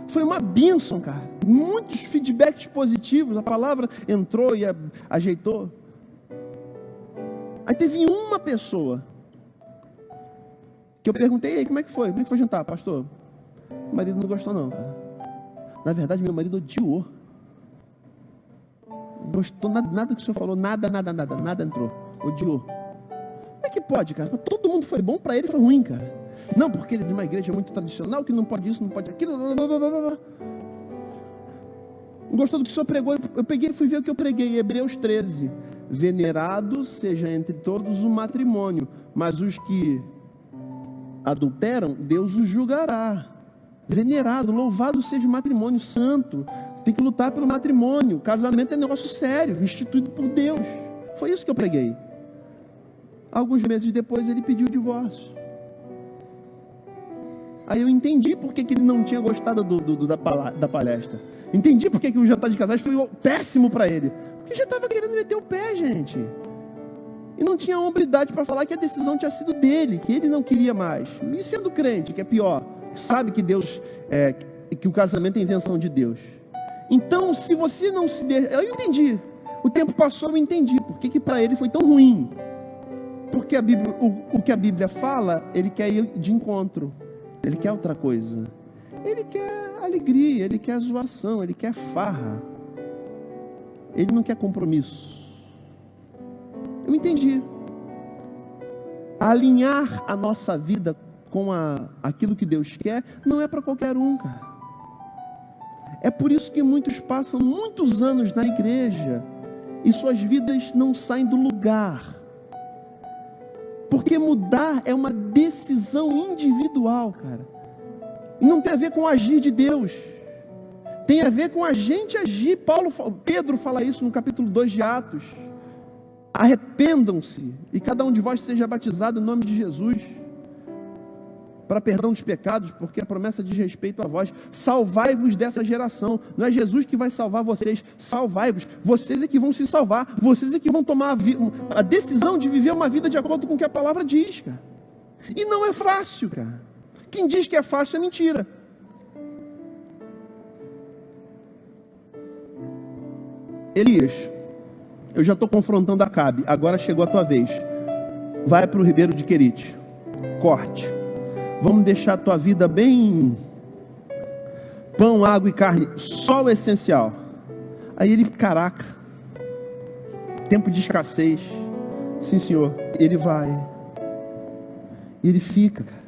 Foi uma bênção, cara. Muitos feedbacks positivos. A palavra entrou e ajeitou. Aí teve uma pessoa que eu perguntei, aí, como é que foi? Como é que foi jantar, pastor? O marido não gostou não, cara. Na verdade, meu marido odiou. Não gostou nada que o senhor falou, nada entrou. Odiou. Como é que pode, cara? Todo mundo foi bom, para ele foi ruim, cara. Não, porque ele é de uma igreja muito tradicional, que não pode isso, não pode aquilo. Não gostou do que o senhor pregou? Eu peguei e fui ver o que eu preguei. Hebreus 13. Venerado seja entre todos o matrimônio, mas os que adulteram, Deus os julgará. Venerado, louvado seja o matrimônio santo. Tem que lutar pelo matrimônio. Casamento é negócio sério, instituído por Deus. Foi isso que eu preguei. Alguns meses depois ele pediu o divórcio. Aí eu entendi por que ele não tinha gostado da palestra. Entendi por que o jantar de casais foi péssimo para ele. Porque já estava querendo meter o pé, gente. E não tinha hombridade para falar que a decisão tinha sido dele, que ele não queria mais. E sendo crente, que é pior, sabe que Deus, que o casamento é invenção de Deus. Então, se você não se deixa... Eu entendi. O tempo passou, eu entendi. Por que para ele foi tão ruim? Porque a Bíblia, o que a Bíblia fala, ele quer ir de encontro. Ele quer outra coisa. Ele quer alegria, ele quer zoação, ele quer farra. Ele não quer compromisso. Eu entendi. Alinhar a nossa vida com aquilo que Deus quer não é para qualquer um, cara. É por isso que muitos passam muitos anos na igreja e suas vidas não saem do lugar. Porque mudar é uma decisão individual, cara. E não tem a ver com o agir de Deus. Tem a ver com a gente agir. Pedro fala isso no capítulo 2 de Atos. Arrependam-se e cada um de vós seja batizado no nome de Jesus para perdão dos pecados, porque a promessa diz respeito a vós. Salvai-vos dessa geração. Não é Jesus que vai salvar vocês. Salvai-vos. Vocês é que vão se salvar. Vocês é que vão tomar a decisão de viver uma vida de acordo com o que a palavra diz, cara. E não é fácil, cara. Quem diz que é fácil é mentira. Elias, eu já estou confrontando Acabe. Agora chegou a tua vez. Vai para o Ribeiro de Querite. Corte. Vamos deixar a tua vida bem... Pão, água e carne. Só o essencial. Aí ele, caraca. Tempo de escassez. Sim, senhor. Ele vai. E ele fica, cara.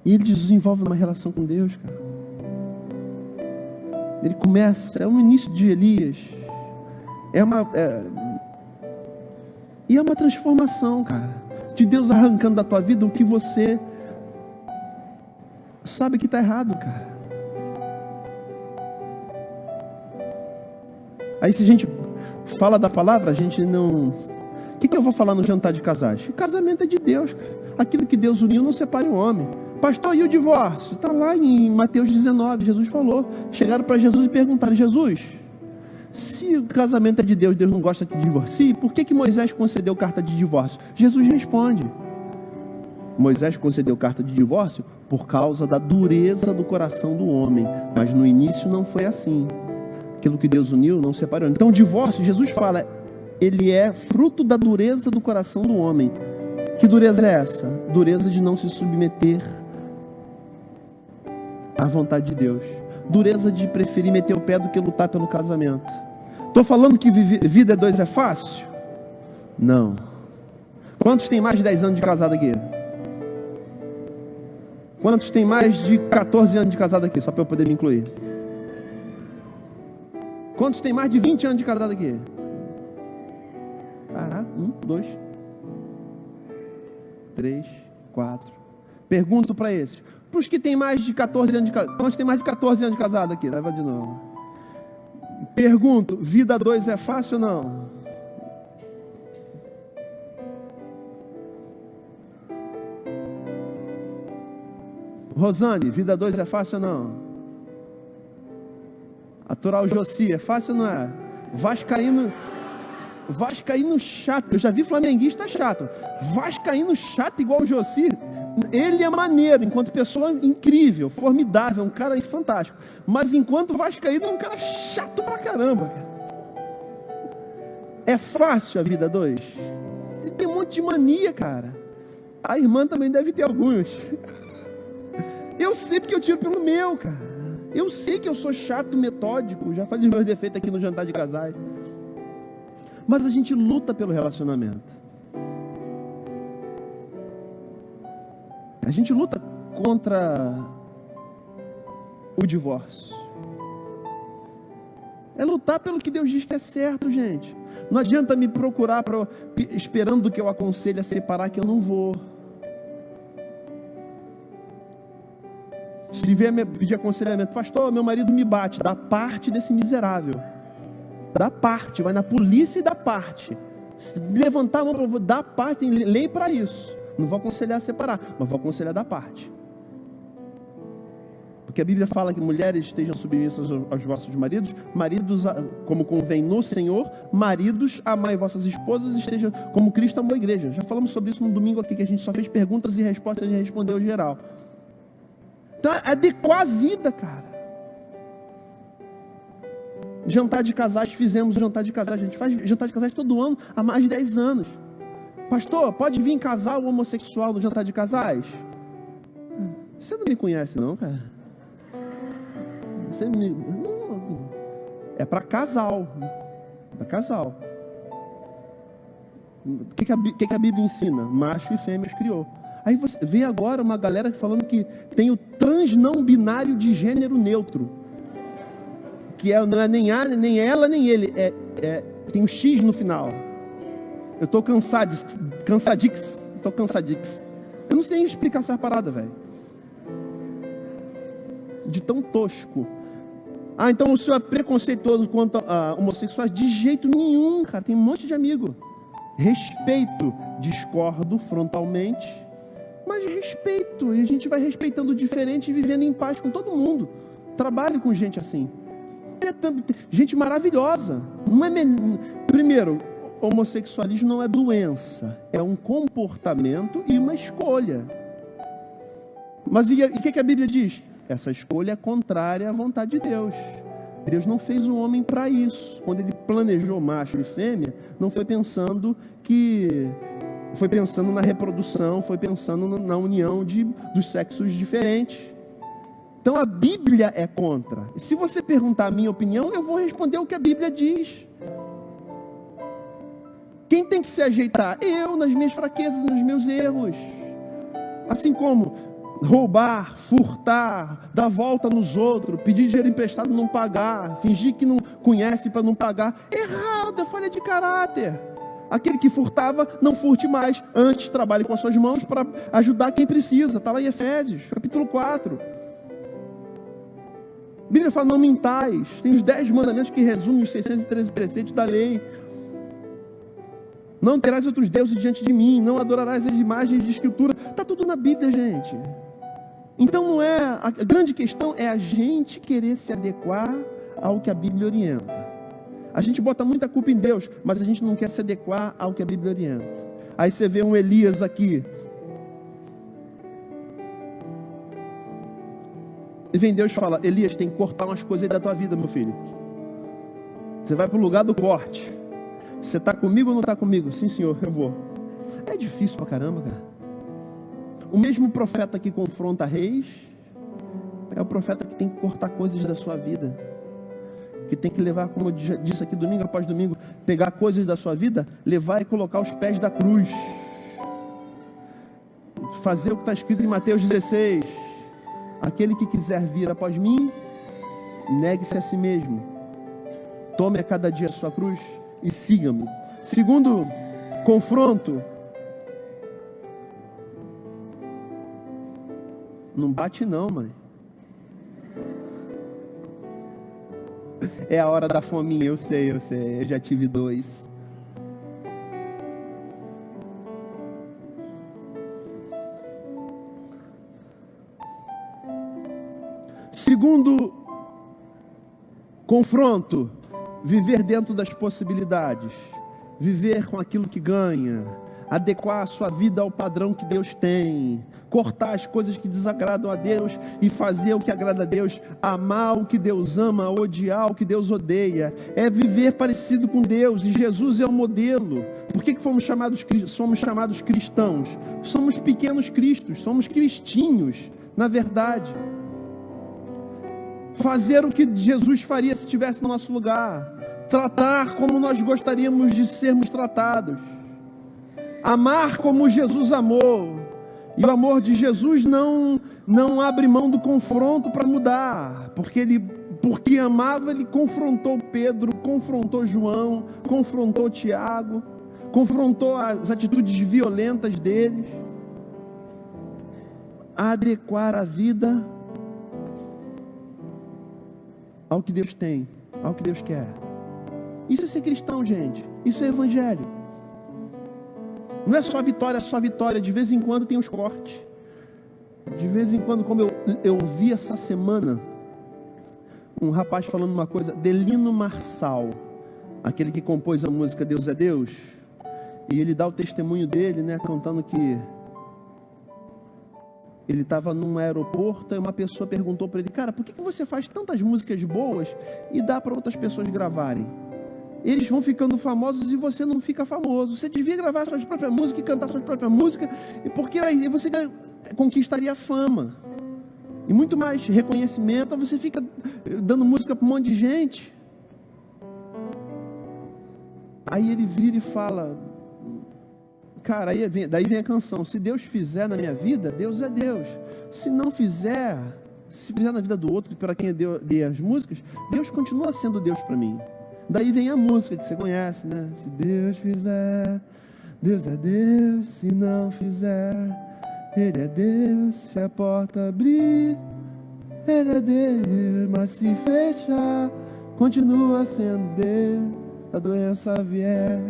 E ele desenvolve uma relação com Deus, cara. Ele começa, é o início de Elias. E é uma transformação, cara. De Deus arrancando da tua vida o que você sabe que está errado, cara. Aí se a gente fala da palavra, a gente não... O que eu vou falar no jantar de casais? O casamento é de Deus, cara. Aquilo que Deus uniu não separe o homem. Pastor, e o divórcio? Está lá em Mateus 19, Jesus falou. Chegaram para Jesus e perguntaram: Jesus, se o casamento é de Deus, Deus não gosta que divorcie, por que Moisés concedeu carta de divórcio? Jesus responde: Moisés concedeu carta de divórcio por causa da dureza do coração do homem, mas no início não foi assim. Aquilo que Deus uniu não separou. Então o divórcio, Jesus fala, ele é fruto da dureza do coração do homem. Que dureza é essa? Dureza de não se submeter à vontade de Deus. Dureza de preferir meter o pé do que lutar pelo casamento. Estou falando que vida 2 é fácil? Não. Quantos tem mais de 10 anos de casado aqui? Quantos tem mais de 14 anos de casado aqui? Só para eu poder me incluir. Quantos tem mais de 20 anos de casado aqui? Caraca, 1, 2, 3, 4. Pergunto para esses. Para os que tem mais de 14 anos de casado. Quantos tem mais de 14 anos de casado aqui? Leva de novo. Pergunto, vida 2 é fácil ou não? Rosane, vida 2 é fácil ou não? Aturar o Josi, é fácil ou não é? Vascaíno Vascaíno chato, eu já vi flamenguista chato. Vascaíno chato igual o Josi, ele é maneiro, enquanto pessoa incrível, formidável, um cara fantástico. Mas enquanto vascaíno é um cara chato pra caramba, cara. É fácil a vida dois? E tem um monte de mania, cara. A irmã também deve ter alguns. Eu sei porque eu tiro pelo meu, cara. Eu sei que eu sou chato, metódico. Já falei os meus defeitos aqui no jantar de casais. Mas a gente luta pelo relacionamento. A gente luta contra o divórcio. É lutar pelo que Deus diz que é certo, gente. Não adianta me procurar esperando que eu aconselhe a separar, que eu não vou. Se vier me pedir aconselhamento, pastor, meu marido me bate, dá parte desse miserável. Dá parte, vai na polícia e dá parte. Se levantar a mão para dar parte, tem lei para isso. Não vou aconselhar a separar, mas vou aconselhar a dar parte. Porque a Bíblia fala que mulheres estejam submissas aos vossos maridos, maridos, como convém no Senhor, maridos, amai vossas esposas, estejam como Cristo amou a igreja. Já falamos sobre isso no domingo aqui, que a gente só fez perguntas e respostas e respondeu geral. Então, adequar a vida, cara. Jantar de casais, fizemos jantar de casais. A gente faz jantar de casais todo ano, há mais de 10 anos. Pastor, pode vir casal homossexual no jantar de casais? Você não me conhece não, cara. É para casal. Para casal. O que a Bíblia ensina? Macho e fêmeas criou. Aí você vem agora uma galera falando que tem o trans não binário de gênero neutro. Que não é nem ela, nem ele. Tem um X no final. Eu estou cansadix. Eu não sei nem explicar essa parada, velho. De tão tosco. Então o senhor é preconceituoso quanto a homossexuais? De jeito nenhum, cara. Tem um monte de amigo. Respeito. Discordo frontalmente, mas respeito. E a gente vai respeitando o diferente e vivendo em paz com todo mundo. Trabalho com gente assim. Gente maravilhosa. Não é Primeiro, homossexualismo não é doença. É um comportamento e uma escolha. Mas e o que a Bíblia diz? Essa escolha é contrária à vontade de Deus. Deus não fez o homem para isso. Quando ele planejou macho e fêmea, não foi pensando na reprodução, foi pensando na união dos sexos diferentes. Então a Bíblia é contra. E se você perguntar a minha opinião, eu vou responder o que a Bíblia diz. Quem tem que se ajeitar? Eu, nas minhas fraquezas, nos meus erros. Assim como roubar, furtar, dar volta nos outros, pedir dinheiro emprestado e não pagar, fingir que não conhece para não pagar. Errado, é falha de caráter. Aquele que furtava, não furte mais. Antes, trabalhe com as suas mãos para ajudar quem precisa. Está lá em Efésios, capítulo 4. A Bíblia fala, não mintais. Tem os 10 mandamentos que resumem os 613 preceitos da lei. Não terás outros deuses diante de mim. Não adorarás as imagens de escritura. Está tudo na Bíblia, gente. Então não é... A grande questão é a gente querer se adequar ao que a Bíblia orienta. A gente bota muita culpa em Deus, mas a gente não quer se adequar ao que a Bíblia orienta. Aí você vê um Elias aqui. E vem Deus e fala, Elias, tem que cortar umas coisas aí da tua vida, meu filho. Você vai para o lugar do corte. Você está comigo ou não está comigo? Sim, senhor, eu vou. É difícil pra caramba, cara. O mesmo profeta que confronta reis é o profeta que tem que cortar coisas da sua vida. Que tem que levar, como eu já disse aqui domingo após domingo, pegar coisas da sua vida, levar e colocar aos pés da cruz. Fazer o que está escrito em Mateus 16. Aquele que quiser vir após mim, negue-se a si mesmo. Tome a cada dia a sua cruz e siga-me. Segundo confronto. Não bate não, mãe. É a hora da fominha, eu sei. Eu já tive 2. Segundo confronto, viver dentro das possibilidades. viver com aquilo que ganha, adequar a sua vida ao padrão que Deus tem, cortar as coisas que desagradam a Deus e fazer o que agrada a Deus, amar o que Deus ama, odiar o que Deus odeia, é viver parecido com Deus, e Jesus é o modelo. Por que somos chamados cristãos? Somos pequenos cristos, somos cristinhos, na verdade. Fazer o que Jesus faria se estivesse no nosso lugar, tratar como nós gostaríamos de sermos tratados, amar como Jesus amou. E o amor de Jesus não abre mão do confronto para mudar, porque amava, ele confrontou Pedro, confrontou João, confrontou Tiago, confrontou as atitudes violentas deles. Adequar a vida ao que Deus tem, ao que Deus quer. Isso é ser cristão, gente. Isso é evangelho. Não é só vitória, de vez em quando tem os cortes. De vez em quando, como eu vi essa semana, um rapaz falando uma coisa, Delino Marçal, aquele que compôs a música Deus é Deus, e ele dá o testemunho dele, né, contando que ele estava num aeroporto e uma pessoa perguntou para ele: cara, por que você faz tantas músicas boas e dá para outras pessoas gravarem? Eles vão ficando famosos e você não fica famoso. Você devia gravar suas próprias músicas e cantar suas próprias músicas, porque aí você conquistaria fama e muito mais reconhecimento. Você fica dando música para um monte de gente. Aí ele vira e fala: cara, daí vem a canção: se Deus fizer na minha vida, Deus é Deus. Se não fizer, se fizer na vida do outro, para quem eu dei as músicas, Deus continua sendo Deus para mim. Daí vem a música que você conhece, né? Se Deus fizer, Deus é Deus. Se não fizer, Ele é Deus. Se a porta abrir, Ele é Deus. Mas se fechar, continua sendo Deus. A doença vier,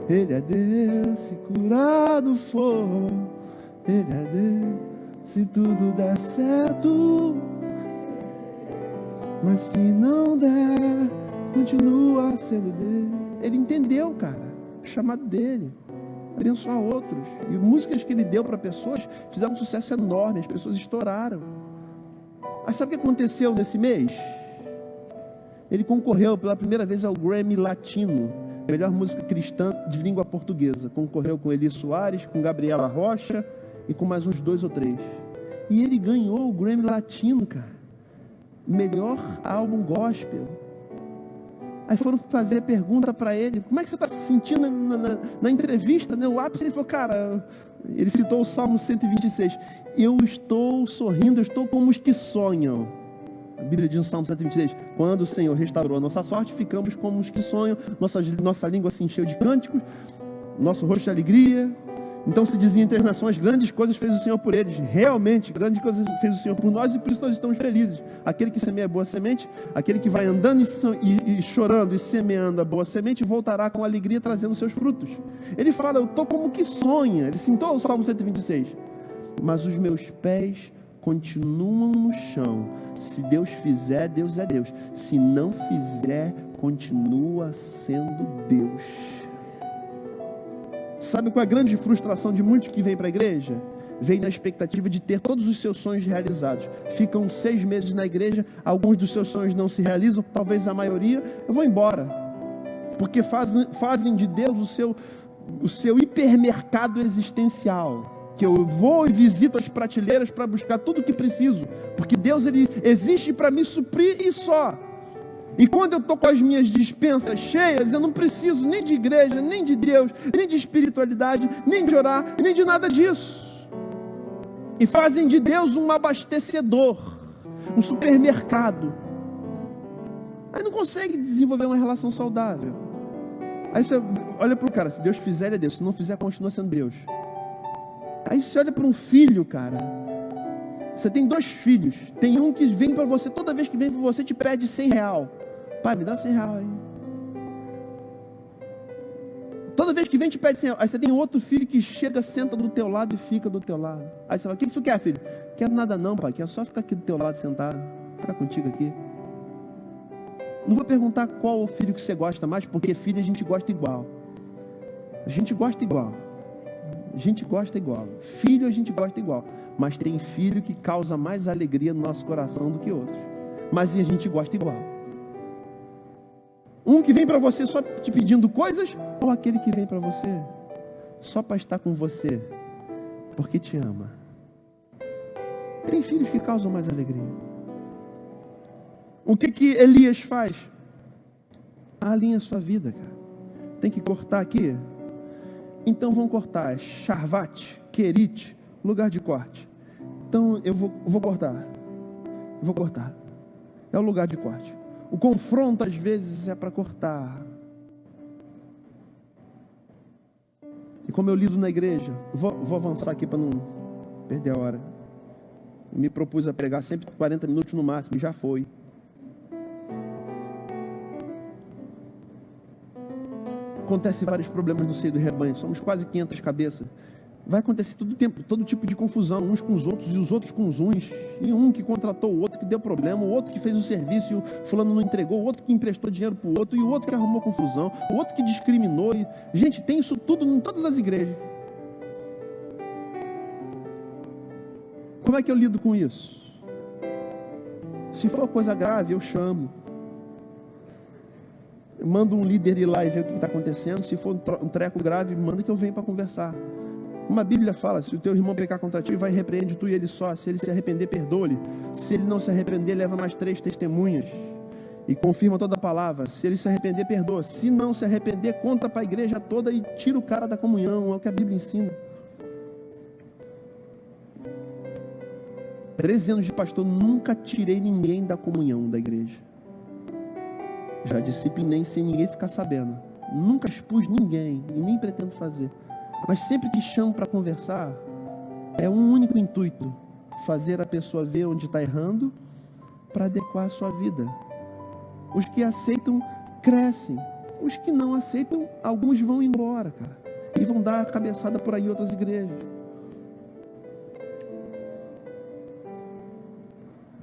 Ele é Deus. Se curado for, Ele é Deus. Se tudo der certo, mas se não der, continua sendo Deus. Ele entendeu, cara, o chamado dele, abençoar outros. E músicas que ele deu para pessoas fizeram um sucesso enorme, as pessoas estouraram. Mas sabe o que aconteceu nesse mês? Ele concorreu pela primeira vez ao Grammy Latino, melhor música cristã de língua portuguesa. Concorreu com Eli Soares, com Gabriela Rocha e com mais uns 2 ou 3. E ele ganhou o Grammy Latino, cara. Melhor álbum gospel. Aí foram fazer pergunta para ele: como é que você está se sentindo na entrevista, né? O ápice, ele falou: cara, ele citou o Salmo 126. Eu estou sorrindo, eu estou como os que sonham. A Bíblia diz no Salmo 126: quando o Senhor restaurou a nossa sorte, ficamos como os que sonham, nossa língua se encheu de cânticos, nosso rosto de alegria. Então se dizia entre as nações: grandes coisas fez o Senhor por eles. Realmente, grandes coisas fez o Senhor por nós, e por isso nós estamos felizes. Aquele que semeia boa semente, aquele que vai andando e chorando e semeando a boa semente, voltará com alegria trazendo seus frutos. Ele fala: eu estou como que sonha. Ele citou o Salmo 126. Mas os meus pés continuam no chão. Se Deus fizer, Deus é Deus. Se não fizer, continua sendo Deus. Sabe qual é a grande frustração de muitos que vêm para a igreja? Vêm na expectativa de ter todos os seus sonhos realizados. Ficam 6 meses na igreja, alguns dos seus sonhos não se realizam, talvez a maioria. Eu vou embora. Porque fazem de Deus o seu hipermercado existencial. Que eu vou e visito as prateleiras para buscar tudo o que preciso. Porque Deus, ele existe para me suprir e só. E quando eu estou com as minhas despensas cheias, eu não preciso nem de igreja, nem de Deus, nem de espiritualidade, nem de orar, nem de nada disso. E fazem de Deus um abastecedor, um supermercado. Aí não consegue desenvolver uma relação saudável. Aí você olha para o cara: se Deus fizer, é Deus. Se não fizer, continua sendo Deus. Aí você olha para um filho, cara. Você tem 2 filhos. Tem um que vem para você, toda vez que vem para você, te pede R$100. Pai, me dá R$100 aí. Toda vez que vem, te pede R$100. Aí você tem outro filho que chega, senta do teu lado e fica do teu lado. Aí você fala: o que você quer, filho? Quero nada não, pai. Quero só ficar aqui do teu lado sentado. Ficar contigo aqui. Não vou perguntar qual o filho que você gosta mais, porque filho a gente gosta igual. A gente gosta igual. A gente gosta igual. Filho a gente gosta igual. Mas tem filho que causa mais alegria no nosso coração do que outros. Mas a gente gosta igual. Um que vem para você só te pedindo coisas, ou aquele que vem para você só para estar com você, porque te ama. Tem filhos que causam mais alegria. O que Elias faz? Alinha a sua vida, cara. Tem que cortar aqui? Então vão cortar. Charvate, Querite, lugar de corte. Então eu vou cortar. Vou cortar. É o lugar de corte. O confronto às vezes é para cortar. E como eu lido na igreja, vou avançar aqui para não perder a hora. Eu me propus a pregar sempre 40 minutos no máximo, e já foi. Acontece vários problemas no seio do rebanho, somos quase 500 cabeças. Vai acontecer todo tipo de confusão, uns com os outros e os outros com os uns. E um que contratou o outro que deu problema, o outro que fez o serviço e o fulano não entregou, o outro que emprestou dinheiro para o outro, e o outro que arrumou confusão, o outro que discriminou. Gente, tem isso tudo em todas as igrejas. Como é que eu lido com isso? Se for coisa grave, eu chamo. Eu mando um líder ir lá e ver o que está acontecendo. Se for um treco grave, manda que eu venha para conversar. Como a Bíblia fala, se o teu irmão pecar contra ti, vai e repreende tu e ele só. Se ele se arrepender, perdoa-lhe. Se ele não se arrepender, leva mais 3 testemunhas e confirma toda a palavra. Se ele se arrepender, perdoa. Se não se arrepender, conta para a igreja toda e tira o cara da comunhão. É o que a Bíblia ensina. 13 anos de pastor, nunca tirei ninguém da comunhão da igreja. Já disciplinei sem ninguém ficar sabendo. Nunca expus ninguém e nem pretendo fazer. Mas sempre que chamo para conversar, é um único intuito: fazer a pessoa ver onde está errando para adequar a sua vida. Os que aceitam, crescem. Os que não aceitam, alguns vão embora, cara. E vão dar a cabeçada por aí em outras igrejas.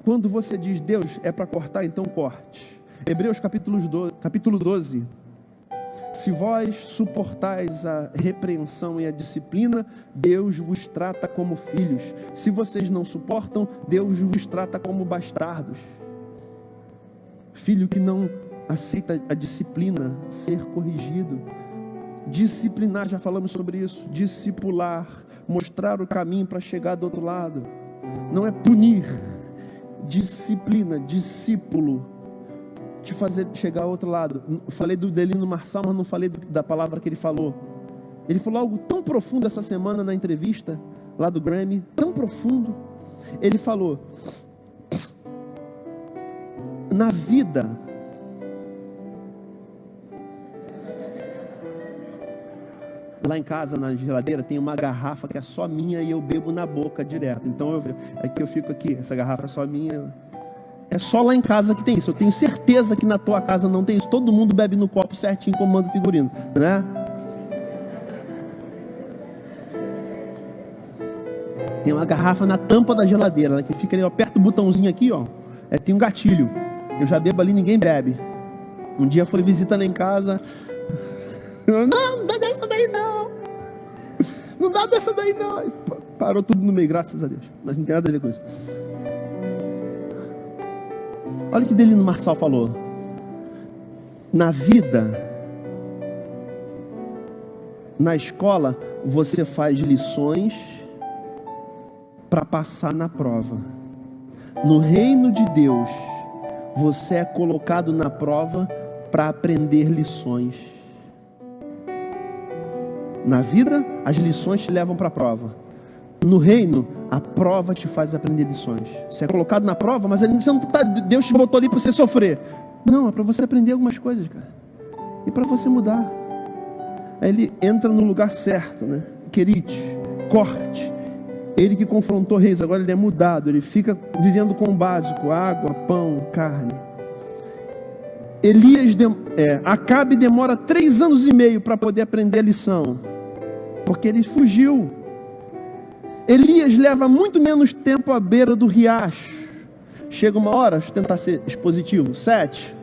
Quando você diz Deus é para cortar, então corte. Hebreus capítulo 12. Se vós suportais a repreensão e a disciplina, Deus vos trata como filhos. Se vocês não suportam, Deus vos trata como bastardos. Filho que não aceita a disciplina, ser corrigido. Disciplinar, já falamos sobre isso. Discipular, mostrar o caminho para chegar do outro lado. Não é punir. Disciplina, discípulo, te fazer chegar ao outro lado. Falei do Delino Marçal, mas não falei da palavra que ele falou. Ele falou algo tão profundo essa semana na entrevista lá do Grammy, tão profundo. Ele falou: na vida, lá em casa, na geladeira, tem uma garrafa que é só minha e eu bebo na boca direto. Então eu fico aqui, essa garrafa é só minha. É só lá em casa que tem isso. Eu tenho certeza que na tua casa não tem isso. Todo mundo bebe no copo certinho, como manda o figurino, né? Tem uma garrafa na tampa da geladeira, né, que fica ali, ó, aperta o botãozinho aqui, ó. Tem um gatilho. Eu já bebo ali, ninguém bebe. Um dia foi visita lá em casa. Não dá dessa daí não. Não dá dessa daí não. Parou tudo no meio, graças a Deus. Mas não tem nada a ver com isso. Olha o que Delino Marçal falou. Na vida, na escola, você faz lições para passar na prova. No reino de Deus, você é colocado na prova para aprender lições. Na vida, as lições te levam para a prova. No reino, a prova te faz aprender lições. Você é colocado na prova, mas você não tá, Deus te botou ali para você sofrer. Não, é para você aprender algumas coisas, cara. E para você mudar. Aí ele entra no lugar certo, né? Querite, corte. Ele que confrontou reis, agora ele é mudado. Ele fica vivendo com o básico: água, pão, carne. Acabe demora 3 anos e meio para poder aprender a lição, porque ele fugiu. Elias leva muito menos tempo à beira do riacho. Chega uma hora, deixa eu tentar ser expositivo, 7.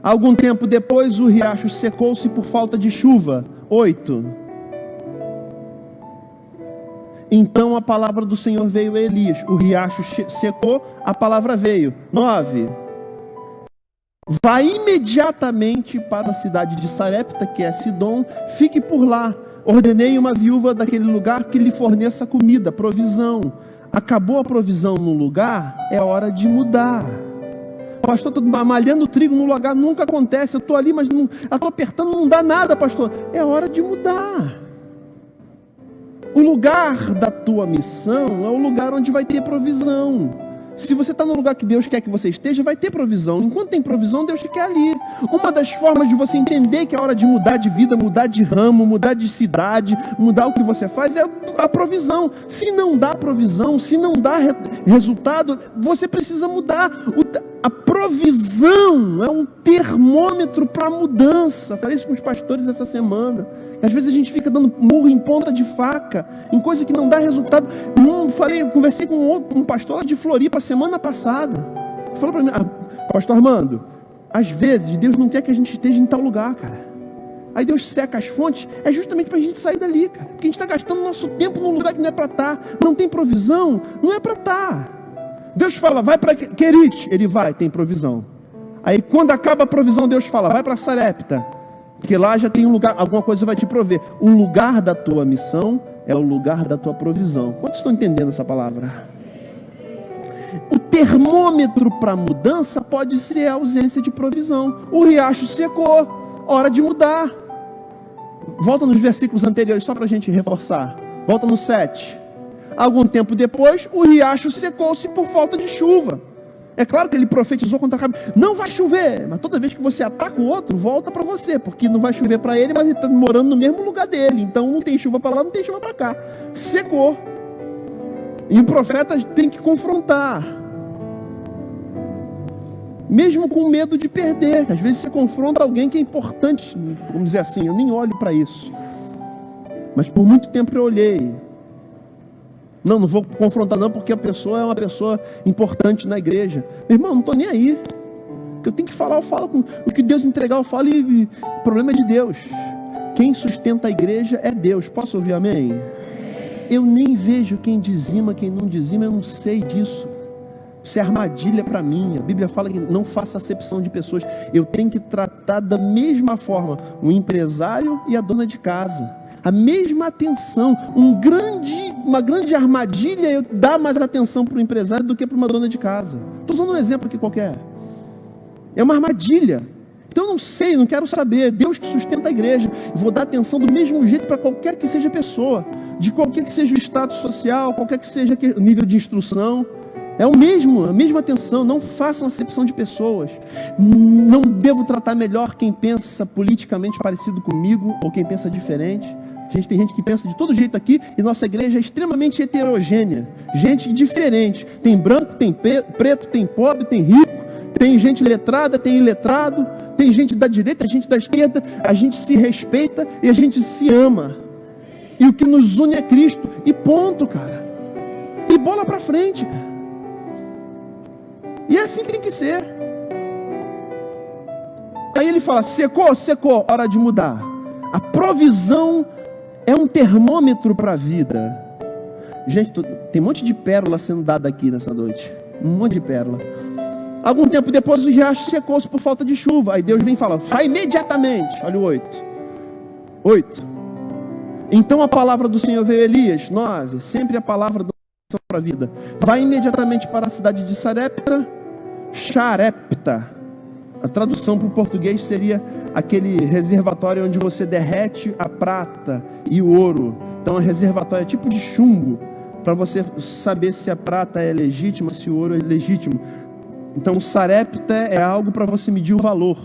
Algum tempo depois, o riacho secou-se por falta de chuva. 8. Então a palavra do Senhor veio a Elias. O riacho secou, a palavra veio. 9. Vá imediatamente para a cidade de Sarepta, que é Sidom, fique por lá. Ordenei uma viúva daquele lugar que lhe forneça comida, provisão. Acabou a provisão no lugar, é hora de mudar. Pastor, estou malhando trigo no lugar, nunca acontece. Eu estou ali, mas estou apertando, não dá nada, pastor. É hora de mudar. O lugar da tua missão é o lugar onde vai ter provisão. Se você está no lugar que Deus quer que você esteja, vai ter provisão. Enquanto tem provisão, Deus te quer ali. Uma das formas de você entender que é hora de mudar de vida, mudar de ramo, mudar de cidade, mudar o que você faz, é a provisão. Se não dá provisão, se não dá resultado, você precisa mudar. A provisão é um termômetro para a mudança. Falei isso com os pastores essa semana. Às vezes a gente fica dando murro em ponta de faca, em coisa que não dá resultado. Conversei com um pastor lá de Floripa semana passada. Ele falou para mim, pastor Armando, às vezes Deus não quer que a gente esteja em tal lugar, cara. Aí Deus seca as fontes, é justamente para a gente sair dali, cara. Porque a gente está gastando nosso tempo num lugar que não é para estar. Não tem provisão, não é para estar. Deus fala, vai para Querite, ele vai, tem provisão. Aí quando acaba a provisão, Deus fala, vai para Sarepta, porque lá já tem um lugar, alguma coisa vai te prover. O lugar da tua missão é o lugar da tua provisão. Quantos estão entendendo essa palavra? O termômetro para mudança pode ser a ausência de provisão. O riacho secou, hora de mudar. Volta nos versículos anteriores, só para a gente reforçar. Volta no 7. Algum tempo depois, o riacho secou-se por falta de chuva. É claro que ele profetizou contra a cabeça. Não vai chover, mas toda vez que você ataca o outro, volta para você, porque não vai chover para ele, mas ele está morando no mesmo lugar dele. Então não tem chuva para lá, não tem chuva para cá. Secou. E o profeta tem que confrontar. Mesmo com medo de perder. Às vezes você confronta alguém que é importante. Vamos dizer assim, eu nem olho para isso. Mas por muito tempo eu olhei. Não vou confrontar não, porque a pessoa é uma pessoa importante na igreja. Meu irmão, não estou nem aí. O que eu tenho que falar, eu falo. O que Deus entregar, eu falo, e o problema é de Deus. Quem sustenta a igreja é Deus. Posso ouvir amém? Eu nem vejo quem dizima, quem não dizima, eu não sei disso. Isso é armadilha para mim. A Bíblia fala que não faça acepção de pessoas. Eu tenho que tratar da mesma forma o empresário e a dona de casa. A mesma atenção. Uma grande armadilha é eu dar mais atenção para o empresário do que para uma dona de casa. Estou usando um exemplo aqui qualquer. É uma armadilha. Então eu não sei, não quero saber. Deus que sustenta a igreja. Eu vou dar atenção do mesmo jeito para qualquer que seja pessoa. De qualquer que seja o status social, qualquer que seja o nível de instrução. É a mesma atenção. Não façam acepção de pessoas. Não devo tratar melhor quem pensa politicamente parecido comigo ou quem pensa diferente. Tem gente que pensa de todo jeito aqui, e nossa igreja é extremamente heterogênea. Gente diferente. Tem branco, tem preto, tem pobre, tem rico. Tem gente letrada, tem iletrado. Tem gente da direita, gente da esquerda. A gente se respeita e a gente se ama. E o que nos une é Cristo. E ponto, cara. E bola pra frente, cara. E é assim que tem que ser. Aí ele fala, secou, hora de mudar. A provisão é um termômetro para a vida. Gente, tem um monte de pérola sendo dada aqui nessa noite. Um monte de pérola. Algum tempo depois o riacho secou-se por falta de chuva. Aí Deus vem e fala, sai imediatamente. Olha o 8. Então a palavra do Senhor veio a Elias. 9. Sempre a palavra da para a vida. Vai imediatamente para a cidade de Sarepta. A tradução para o português seria aquele reservatório onde você derrete a prata e o ouro. Então, é reservatório é tipo de chumbo, para você saber se a prata é legítima, se o ouro é legítimo. Então, Sarepta é algo para você medir o valor.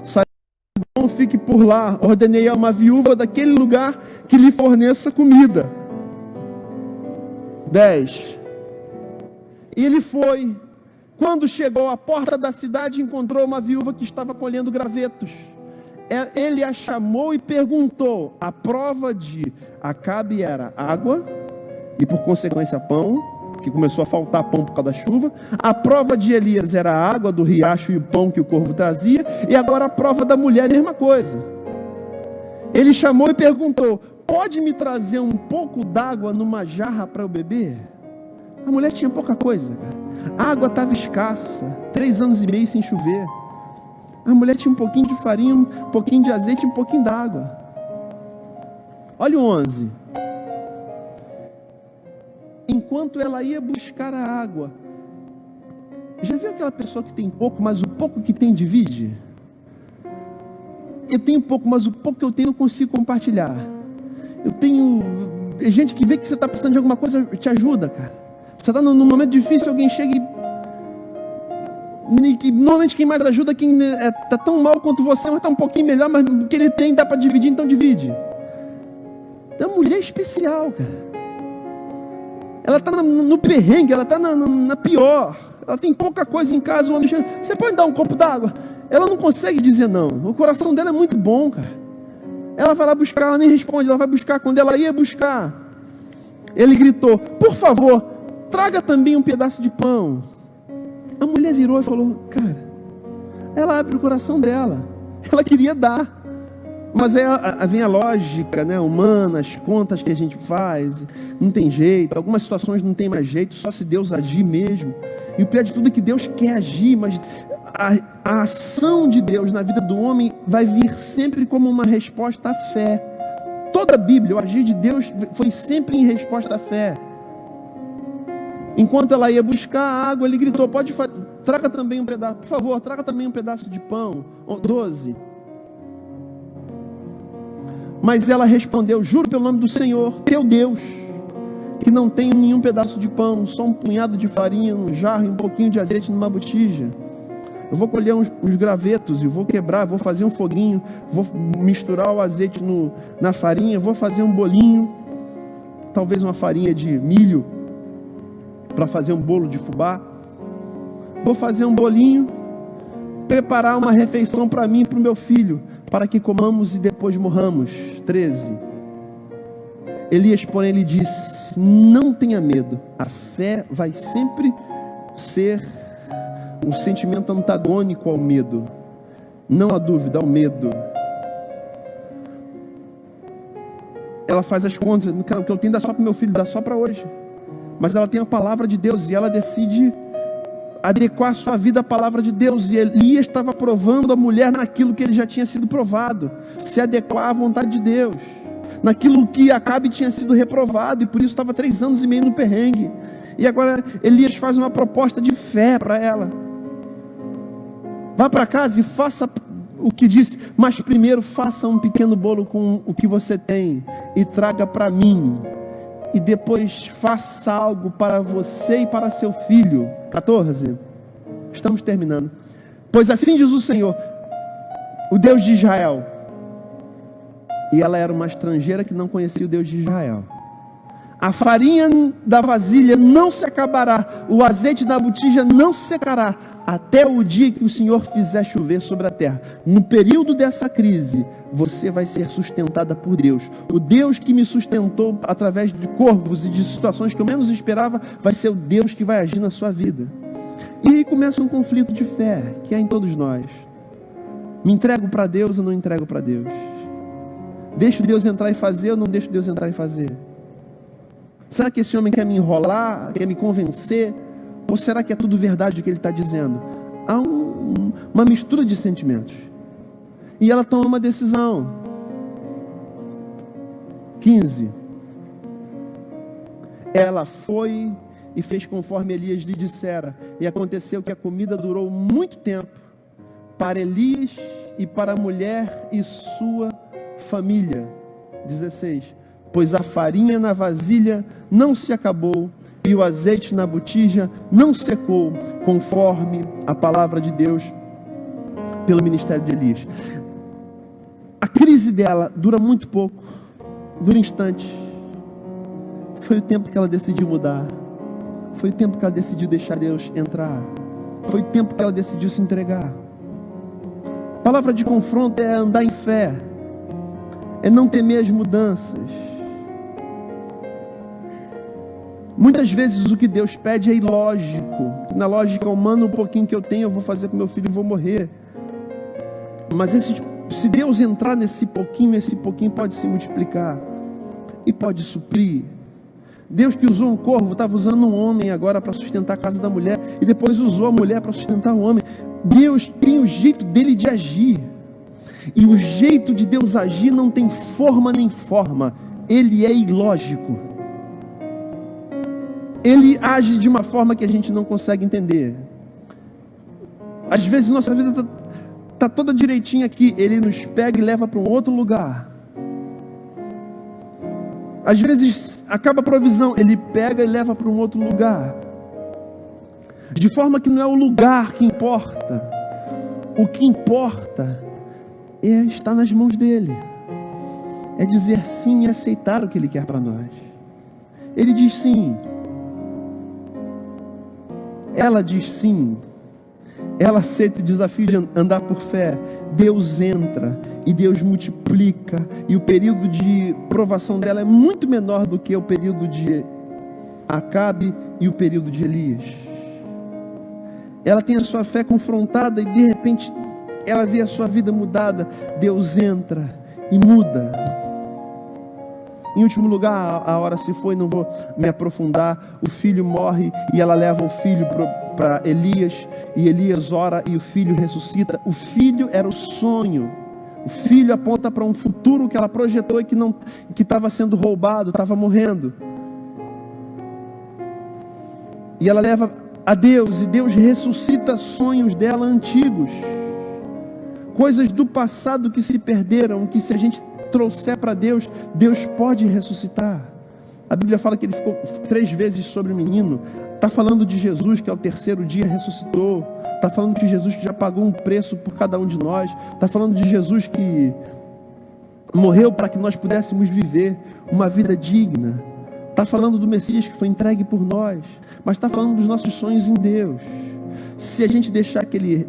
Sarepta, fique por lá. Ordenei a uma viúva daquele lugar que lhe forneça comida. 10. E ele foi. Quando chegou à porta da cidade, encontrou uma viúva que estava colhendo gravetos. Ele a chamou e perguntou. A prova de Acabe era água, e por consequência pão, porque começou a faltar pão por causa da chuva. A prova de Elias era a água do riacho e o pão que o corvo trazia. E agora a prova da mulher, a mesma coisa. Ele chamou e perguntou: pode me trazer um pouco d'água numa jarra para eu beber? A mulher tinha pouca coisa, cara. A água estava escassa, 3 anos e meio sem chover. A mulher tinha um pouquinho de farinha, um pouquinho de azeite e um pouquinho d'água. Olha o 11. Enquanto ela ia buscar a água, já viu aquela pessoa que tem pouco, mas o pouco que tem divide? Eu tenho pouco, mas o pouco que eu tenho eu consigo compartilhar. Eu tenho gente que vê que você está precisando de alguma coisa, te ajuda, cara. Você está num momento difícil, alguém chega e normalmente quem mais ajuda é quem está tão mal quanto você, mas está um pouquinho melhor, mas o que ele tem dá para dividir, então divide. Então a mulher é especial, cara. Ela está no perrengue, ela está na pior. Ela tem pouca coisa em casa, o homem chega: você pode dar um copo d'água? Ela não consegue dizer não. O coração dela é muito bom, cara. Ela vai lá buscar, ela nem responde, ela vai buscar. Quando ela ia buscar, ele gritou: por favor, traga também um pedaço de pão. A mulher virou e falou: cara, ela abre o coração dela, ela queria dar. Mas aí vem a lógica, né, humana, as contas que a gente faz, não tem jeito, algumas situações não tem mais jeito, só se Deus agir mesmo. E o pior de tudo é que Deus quer agir, mas a ação de Deus na vida do homem vai vir sempre como uma resposta à fé. Toda a Bíblia, o agir de Deus foi sempre em resposta à fé. Enquanto ela ia buscar a água, ele gritou: traga também um pedaço, por favor, traga também um pedaço de pão. 12. Mas ela respondeu: juro pelo nome do Senhor, teu Deus, que não tenho nenhum pedaço de pão, só um punhado de farinha, um jarro e um pouquinho de azeite numa botija. Eu vou colher uns gravetos e vou quebrar, vou fazer um foguinho, vou misturar o azeite na farinha, vou fazer um bolinho, talvez uma farinha de milho, para fazer um bolo de fubá. Vou fazer um bolinho, preparar uma refeição para mim e para o meu filho, para que comamos e depois morramos. 13. Elias, porém, lhe disse: não tenha medo, a fé vai sempre ser um sentimento antagônico ao medo. Não há dúvida, ao medo. Ela faz as contas: o que eu tenho dá só para o meu filho, dá só para hoje. Mas ela tem a palavra de Deus e ela decide adequar sua vida à palavra de Deus. E Elias estava provando a mulher naquilo que ele já tinha sido provado, se adequar à vontade de Deus, naquilo que Acabe tinha sido reprovado, e por isso estava 3 anos e meio no perrengue. E agora Elias faz uma proposta de fé para ela: vá para casa e faça o que disse, mas primeiro faça um pequeno bolo com o que você tem e traga para mim, e depois faça algo para você e para seu filho. 14. Estamos terminando. Pois assim diz o Senhor, o Deus de Israel. E ela era uma estrangeira que não conhecia o Deus de Israel. A farinha da vasilha não se acabará, o azeite da botija não secará, até o dia que o Senhor fizer chover sobre a terra. No período dessa crise, você vai ser sustentada por Deus. O Deus que me sustentou através de corvos e de situações que eu menos esperava, vai ser o Deus que vai agir na sua vida. E aí começa um conflito de fé, que há em todos nós. Me entrego para Deus ou não entrego para Deus? Deixo Deus entrar e fazer ou não deixo Deus entrar e fazer? Será que esse homem quer me enrolar, quer me convencer? Ou será que é tudo verdade o que ele está dizendo? Há uma mistura de sentimentos. E ela toma uma decisão. 15. Ela foi e fez conforme Elias lhe dissera. E aconteceu que a comida durou muito tempo para Elias e para a mulher e sua família. 16. Pois a farinha na vasilha não se acabou e o azeite na botija não secou, conforme a palavra de Deus pelo ministério de Elias. A crise dela dura muito pouco, dura instantes. Foi o tempo que ela decidiu mudar. Foi o tempo que ela decidiu deixar Deus entrar. Foi o tempo que ela decidiu se entregar. A palavra de confronto é andar em fé, é não temer as mudanças. Muitas vezes o que Deus pede é ilógico. Na lógica humana, o pouquinho que eu tenho, eu vou fazer para meu filho e vou morrer. Mas se Deus entrar nesse pouquinho, esse pouquinho pode se multiplicar e pode suprir. Deus que usou um corvo, estava usando um homem agora para sustentar a casa da mulher, e depois usou a mulher para sustentar o homem. Deus tem o jeito dele de agir, e o jeito de Deus agir não tem forma nem forma. Ele é ilógico. Ele age de uma forma que a gente não consegue entender. Às vezes nossa vida está toda direitinha aqui, Ele nos pega e leva para um outro lugar. Às vezes acaba a provisão, Ele pega e leva para um outro lugar. De forma que não é o lugar que importa. O que importa é estar nas mãos dEle. É dizer sim e aceitar o que Ele quer para nós. Ele diz sim. Ela diz sim. Ela aceita o desafio de andar por fé. Deus entra e Deus multiplica. E o período de provação dela é muito menor do que o período de Acabe e o período de Elias. Ela tem a sua fé confrontada e de repente ela vê a sua vida mudada. Deus entra e muda. Em último lugar, a hora se foi, não vou me aprofundar. O filho morre e ela leva o filho para Elias, e Elias ora e o filho ressuscita. O filho era o sonho. O filho aponta para um futuro que ela projetou e que estava sendo roubado, estava morrendo. E ela leva a Deus, e Deus ressuscita sonhos dela antigos. Coisas do passado que se perderam, que se a gente trouxer para Deus, Deus pode ressuscitar. A Bíblia fala que ele ficou 3 vezes sobre o menino. Está falando de Jesus que ao 3º dia ressuscitou. Está falando de Jesus que já pagou um preço por cada um de nós. Está falando de Jesus que morreu para que nós pudéssemos viver uma vida digna. Está falando do Messias que foi entregue por nós. Mas está falando dos nossos sonhos em Deus. Se a gente deixar que Ele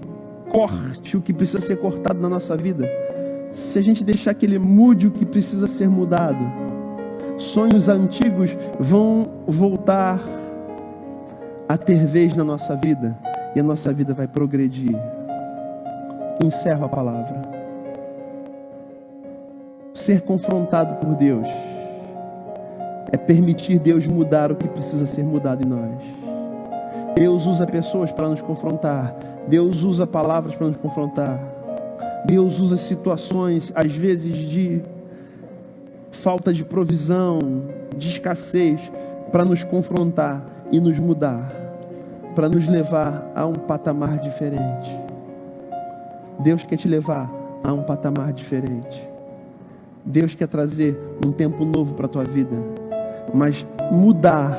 corte o que precisa ser cortado na nossa vida, se a gente deixar que Ele mude o que precisa ser mudado, sonhos antigos vão voltar a ter vez na nossa vida, e a nossa vida vai progredir. Encerro a palavra. Ser confrontado por Deus é permitir Deus mudar o que precisa ser mudado em nós. Deus usa pessoas para nos confrontar. Deus usa palavras para nos confrontar. Deus usa situações, às vezes, de falta de provisão, de escassez, para nos confrontar e nos mudar, para nos levar a um patamar diferente. Deus quer te levar a um patamar diferente. Deus quer trazer um tempo novo para a tua vida. Mas mudar,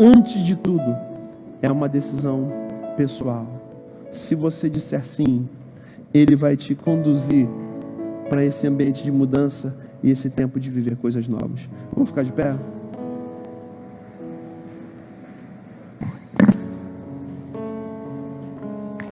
antes de tudo, é uma decisão pessoal. Se você disser sim, Ele vai te conduzir para esse ambiente de mudança e esse tempo de viver coisas novas. Vamos ficar de pé?